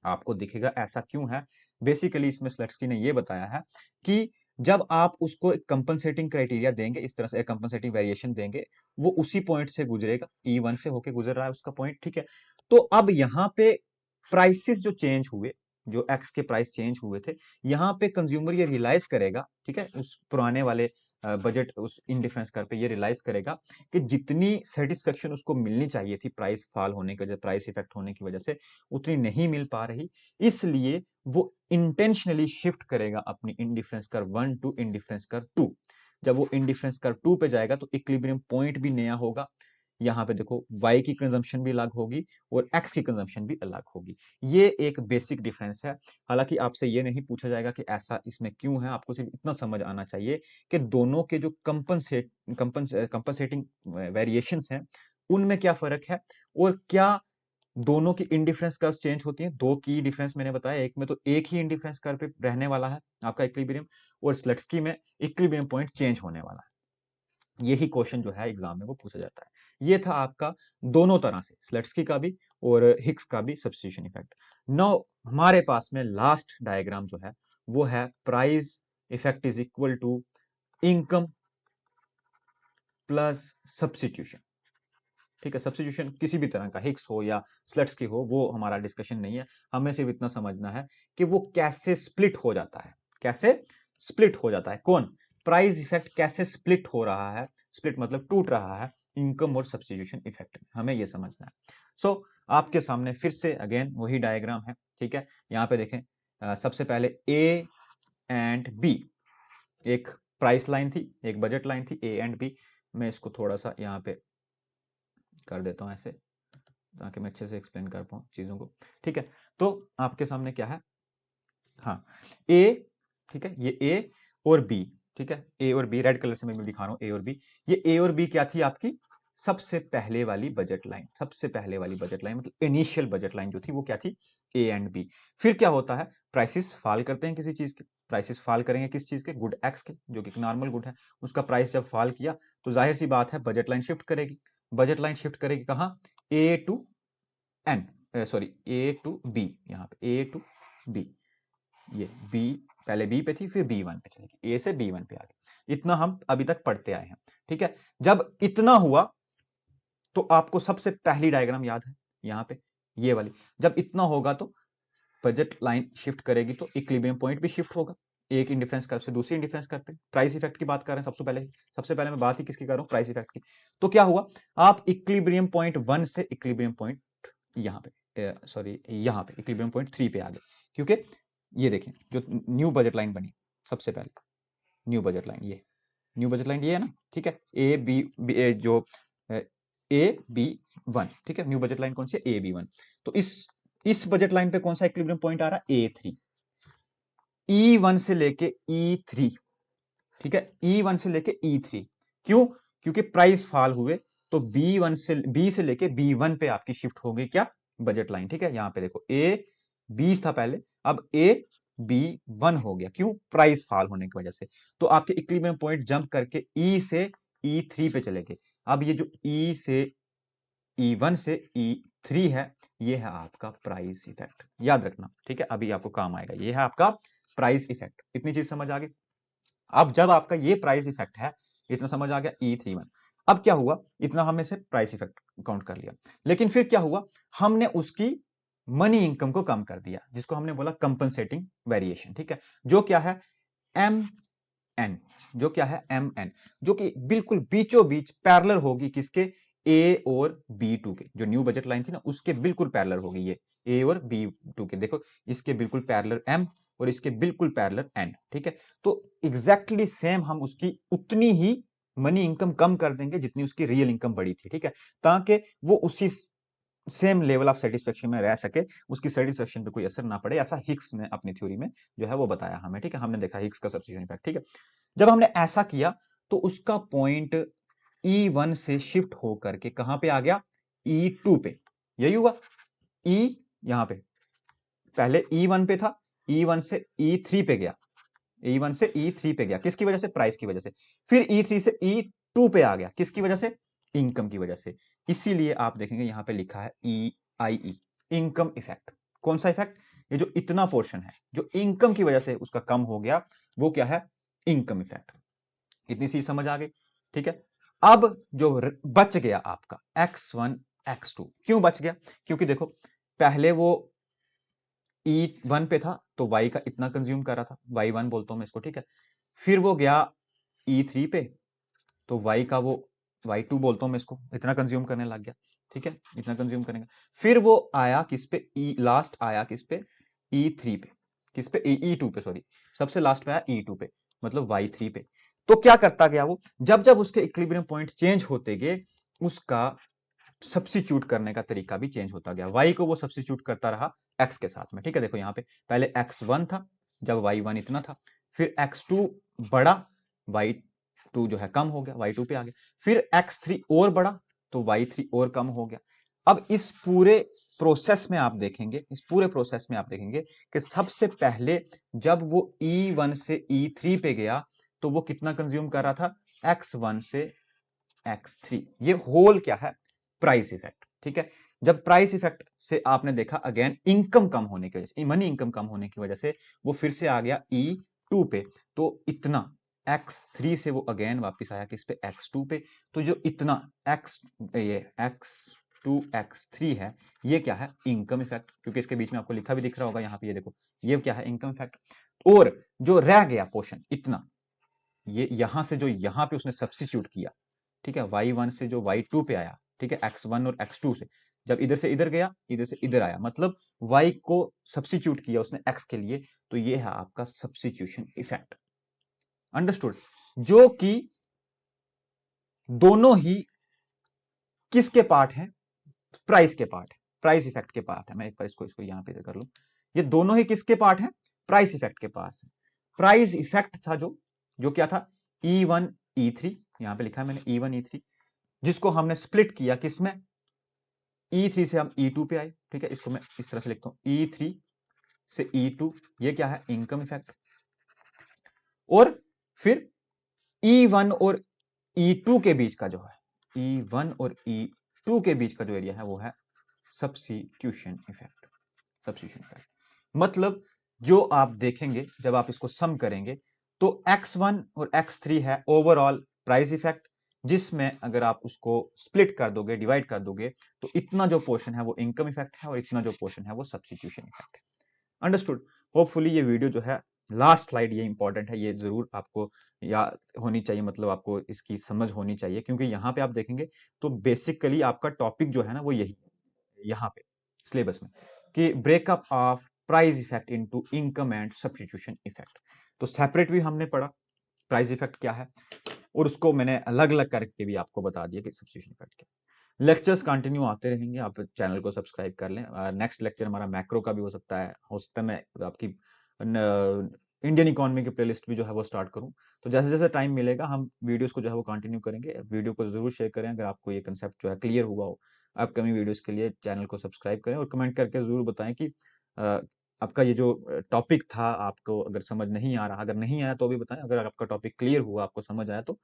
आपको दिखेगा। ऐसा क्यों है, बेसिकली इसमें स्लट्सकी ने ये बताया है कि जब आप उसको कंपनसेटिंग क्राइटेरिया देंगे, इस तरह से कंपनसेटिंग वेरिएशन देंगे, वो उसी पॉइंट से गुजरेगा, ई वन से होके गुजर रहा है उसका पॉइंट, ठीक है। तो अब यहाँ पे प्राइसेस जो चेंज हुए, जो एक्स के प्राइस चेंज हुए थे, यहाँ पे कंज्यूमर ये रियलाइज करेगा, ठीक है, उस पुराने वाले बजट उस इंडिफरेंस कर पे ये रियलाइज करेगा कि जितनी सेटिस्फेक्शन उसको मिलनी चाहिए थी प्राइस फॉल होने की वजह, प्राइस इफेक्ट होने की वजह से, उतनी नहीं मिल पा रही। इसलिए वो इंटेंशनली शिफ्ट करेगा अपनी इंडिफरेंस कर वन टू इंडिफरेंस कर टू। जब वो इंडिफरेंस कर टू पे जाएगा तो इक्विलिब्रियम पॉइंट भी नया होगा। यहाँ पे देखो y की कंजम्पशन भी अलग होगी और x की कंजम्पशन भी अलग होगी। ये एक बेसिक डिफरेंस है। हालांकि आपसे ये नहीं पूछा जाएगा कि ऐसा इसमें क्यों है, आपको सिर्फ इतना समझ आना चाहिए कि दोनों के जो कंपनसेटिंग वेरिएशंस हैं उनमें क्या फर्क है, और क्या दोनों की इंडिफरेंस कर्व चेंज होती हैं। दो की डिफरेंस मैंने बताया, एक में तो एक ही इंडिफरेंस कर्व पे रहने वाला है आपका इक्विलिब्रियम, और स्लट्सकी में इक्विलिब्रियम पॉइंट चेंज होने वाला है। यही क्वेश्चन जो है एग्जाम में वो पूछा जाता है। ये था आपका दोनों तरह से, स्लट्सकी का भी और हिक्स का भी सब्स्टिट्यूशन इफेक्ट। नाउ हमारे पास में लास्ट डायग्राम जो है वो है price effect is equal to income plus substitution, ठीक है। सब्स्टिट्यूशन किसी भी तरह का, हिक्स हो या स्लट्सकी हो, वो हमारा डिस्कशन नहीं है। हमें सिर्फ इतना समझना है कि वो कैसे स्प्लिट हो जाता है, कैसे स्प्लिट हो जाता है, कौन, प्राइस इफेक्ट कैसे स्प्लिट हो रहा है, स्प्लिट मतलब टूट रहा है इनकम और सब्स्टिट्यूशन इफेक्ट, हमें ये समझना है। सो आपके सामने फिर से अगेन वही डायग्राम है, ठीक है। यहाँ पे देखें, सबसे पहले ए एंड बी, एक प्राइस लाइन थी, एक बजट लाइन थी, ए एंड बी। मैं इसको थोड़ा सा यहाँ पे कर देता हूँ ऐसे, ताकि मैं अच्छे से एक्सप्लेन कर पाऊँ चीज़ों को, ठीक है। तो आपके सामने क्या है, हाँ, ए, ठीक है, ये ए और बी, ठीक है, ए और बी, रेड कलर से मैं दिखा रहा हूं ए और बी। ये ए और बी क्या थी आपकी, सबसे पहले वाली बजट लाइन, सबसे पहले वाली बजट लाइन मतलब इनिशियल बजट लाइन जो थी वो क्या थी, ए एंड बी। फिर क्या होता है, प्राइसेस फॉल करते हैं किसी चीज के, प्राइसेस फॉल करेंगे किस चीज के, गुड एक्स के, जो कि नॉर्मल गुड है, उसका प्राइस जब फॉल किया तो जाहिर सी बात है बजट लाइन शिफ्ट करेगी। बजट लाइन शिफ्ट करेगी कहां, A to N, sorry A to B, यहाँ पे ए टू बी, ये बी पहले बी पे थी फिर बी वन पे चलेगी, ए से बी वन पे आ गई। इतना हम अभी तक पढ़ते आए हैं, ठीक है। जब इतना हुआ तो आपको सबसे पहली डायग्राम याद है यहाँ पे, ये वाली, जब इतना होगा तो बजट लाइन शिफ्ट करेगी तो इक्विलिब्रियम पॉइंट भी शिफ्ट होगा, एक इंडिफरेंस कर्व से दूसरी इंडिफरेंस कर्व पे। प्राइस इफेक्ट की बात कर रहे हैं सबसे पहले मैं बात ही किसकी कर रहा हूं, प्राइस इफेक्ट की। तो क्या हुआ, आप इक्विलिब्रियम पॉइंट 1 से इक्विलिब्रियम पॉइंट यहाँ पे, सॉरी यहाँ पे इक्विलिब्रियम पॉइंट 3 पे आ गए, क्योंकि ये देखें जो न्यू बजट लाइन बनी, सबसे पहले न्यू बजट लाइन, ये न्यू बजट लाइन ये है ना, ठीक है, ए बी, जो ए बी वन, ठीक है, न्यू बजट लाइन कौन सी है, ए बी वन। तो इस बजट लाइन पे कौन सा इक्विलिब्रियम पॉइंट आ रहा है, ए थ्री, ई वन से लेके ई थ्री, ठीक है, ई वन से लेके ई थ्री। क्यों, क्योंकि प्राइस फॉल हुए तो बी से लेके बी वन पे आपकी शिफ्ट हो गई क्या, बजट लाइन, ठीक है। यहां पे देखो ए बी था पहले, अब ए बी वन हो गया, क्यों, प्राइस फॉल होने की वजह से। तो आपके इक्विलिब्रियम पॉइंट जंप करके ई से ई थ्री पे चले गए। अब ये जो ई से ई वन से ई थ्री है, ये है आपका प्राइस इफेक्ट, याद रखना, ठीक है, अभी आपको काम आएगा, ये है आपका प्राइस इफेक्ट। इतनी चीज समझ आ गई। अब जब आपका ये प्राइस इफेक्ट है, इतना समझ आ गया, ई थ्री वन। अब क्या हुआ, इतना हमने से प्राइस इफेक्ट काउंट कर लिया, लेकिन फिर क्या हुआ, हमने उसकी मनी इनकम को कम कर दिया, जिसको हमने बोला कंपनसेटिंग वेरिएशन, ठीक है, जो क्या है, एम एन, जो क्या है, एम एन, जो कि बिल्कुल बीचों बीच पैरेलल होगी किसके, ए और बी टू के, जो न्यू बजट लाइन थी ना उसके बिल्कुल पैरेलल होगी ये, ए और बी टू के, देखो इसके बिल्कुल पैरेलल एम और इसके बिल्कुल पैरेलल एन, ठीक है। तो एग्जैक्टली सेम हम उसकी उतनी ही मनी इनकम कम कर देंगे जितनी उसकी रियल इनकम बढ़ी थी, ठीक है, ताकि वो उसी सेम लेवल ऑफ सेटिस्फेक्शन में रह सके, उसकी सेटिस्फेक्शन पे कोई असर ना पड़े। ऐसा हिक्स ने अपनी थ्योरी में जो है वो बताया हमें, ठीक है, हमने देखा हिक्स का सब्स्टिट्यूशन इफेक्ट, ठीक है। जब हमने ऐसा किया तो उसका पॉइंट E1 से शिफ्ट होकर के कहां पे आ गया, E2 पे, यही हुआ, E यहां पे पहले E1 पे था, E1 से E3 पे गया, E1 से E3 पे गया, किसकी वजह से, प्राइस की वजह से। फिर E3 से E2 पे आ गया, किसकी वजह से, इनकम की वजह से। इसीलिए आप देखेंगे यहां पे लिखा है EIE, इनकम इफेक्ट। कौन सा इफेक्ट, ये जो इतना पोर्शन है जो इनकम की वजह से उसका कम हो गया, वो क्या है, इनकम इफेक्ट। इतनी सी समझ आ गई, ठीक है। अब जो बच गया आपका X1 X2, क्यों बच गया, क्योंकि देखो पहले वो E1 पे था तो Y का इतना कंज्यूम कर रहा था, Y1 बोलता हूं मैं इसको, ठीक है। फिर वो गया E3 पे तो Y का वो Y2 बोलता हूं मैं इसको, इतना कंज्यूम करने लग गया, ठीक है, इतना कंज्यूम करेंगे। फिर वो आया किस पे, लास्ट आया किस पे, E3 पे, किस पे, E2 पे, सॉरी, सबसे लास्ट पे आया E2 पे, मतलब Y3 पे। तो क्या करता गया वो, जब जब उसके इक्विलिब्रियम पॉइंट चेंज होते गए, उसका सब्स्टिट्यूट करने का तरीका भी चेंज होता गया। Y को वो सब्स्टिट्यूट करता रहा X के साथ में, ठीक है। देखो यहाँ पे पहले X1 था जब Y1 इतना था, फिर X2 बड़ा, Y2 जो है कम हो गया, Y2 पे आ गया, फिर X3 और बड़ा तो Y3 और कम हो गया। अब इस पूरे प्रोसेस में आप देखेंगे, इस पूरे प्रोसेस में आप देखेंगे कि सबसे पहले जब वो E1 से E3 पे गया तो वो कितना कंज्यूम कर रहा था, X1 से X3। ये होल क्या है, प्राइस इफेक्ट, ठीक है। जब प्राइस इफेक्ट से आपने देखा अगेन इनकम कम होने की वजह से, मनी इनकम कम होने की वजह से वो फिर से आ गया E2 पे, तो इतना X3 से वो अगेन वापस आया किस पे, X2 पे। तो जो इतना ये X2 X3 है, ये क्या है, इनकम इफेक्ट, क्योंकि इसके बीच में आपको लिखा भी दिख रहा होगा यहाँ पे, ये देखो ये क्या है, इनकम इफेक्ट। और जो रह गया पोर्शन इतना, ये यहां से जो यहां पे उसने सब्स्टिट्यूट किया, ठीक है, Y1 से जो Y2 पे आया, ठीक है, X1 और X2 से जब इधर से इधर गया, इधर से इधर आया, मतलब Y को सब्स्टिट्यूट किया उसने X के लिए, तो ये है आपका सब्स्टिट्यूशन इफेक्ट। अंडरस्टूड, जो कि दोनों ही किसके पार्ट है, प्राइस के पार्ट है, प्राइस इफेक्ट के पार्ट है। मैं एक बार इसको इसको यहां पे कर लूं, ये दोनों ही किसके पार्ट है, प्राइस इफेक्ट के पास है। प्राइस इफेक्ट था जो जो क्या था E1 E3, यहां पे लिखा है मैंने E1 E3, जिसको हमने स्प्लिट किया किसमें, E3 से हम E2 पे आए। ठीक है, इसको मैं इस तरह से लिखता हूं, E3 से E2, ये क्या है, इनकम इफेक्ट। और फिर E1 और E2 के बीच का जो है, E1 और E2 के बीच का जो एरिया है वो है सब्स्टिट्यूशन इफेक्ट। सब्स्टिट्यूशन इफेक्ट मतलब जो आप देखेंगे जब आप इसको सम करेंगे तो X1 और X3 है ओवरऑल प्राइस इफेक्ट, जिसमें अगर आप उसको स्प्लिट कर दोगे, डिवाइड कर दोगे, तो इतना जो पोर्शन है वो इनकम इफेक्ट है और इतना जो पोर्शन है वो सब्स्टिट्यूशन इफेक्ट है। अंडरस्टूड। होपफुली ये वीडियो जो है, लास्ट स्लाइड ये इंपॉर्टेंट है, ये जरूर आपको याद होनी चाहिए, मतलब आपको इसकी समझ होनी चाहिए, क्योंकि यहां पे आप देखेंगे तो बेसिकली आपका टॉपिक जो है ना वो यही यहाँ पे सिलेबस में, कि breakup of price effect into income and substitution effect. तो सेपरेट भी हमने पढ़ा प्राइस इफेक्ट क्या है, और उसको मैंने अलग अलग करके भी आपको बता दिया कि सब्स्टिट्यूशन इफेक्ट क्या है। लेक्चर्स कंटिन्यू आते रहेंगे, आप चैनल को सब्सक्राइब कर लें। नेक्स्ट लेक्चर हमारा मैक्रो का भी हो सकता है मैं आपकी इंडियन इकोनॉमी की प्लेलिस्ट भी जो है वो स्टार्ट करूं। तो जैसे जैसे टाइम मिलेगा हम वीडियोस को जो है वो कंटिन्यू करेंगे। वीडियो को जरूर शेयर करें अगर आपको ये कंसेप्ट जो है क्लियर हुआ हो। अपकमिंग वीडियोस के लिए चैनल को सब्सक्राइब करें और कमेंट करके जरूर बताएं कि अ, आपका ये जो टॉपिक था आपको अगर समझ नहीं आ रहा, अगर नहीं आया तो भी बताएं, अगर आपका टॉपिक क्लियर हुआ, आपको समझ आया, तो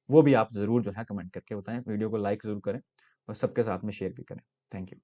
वो भी आप जरूर जो है कमेंट करके बताएं। वीडियो को लाइक जरूर करें और सबके साथ में शेयर भी करें। Thank you.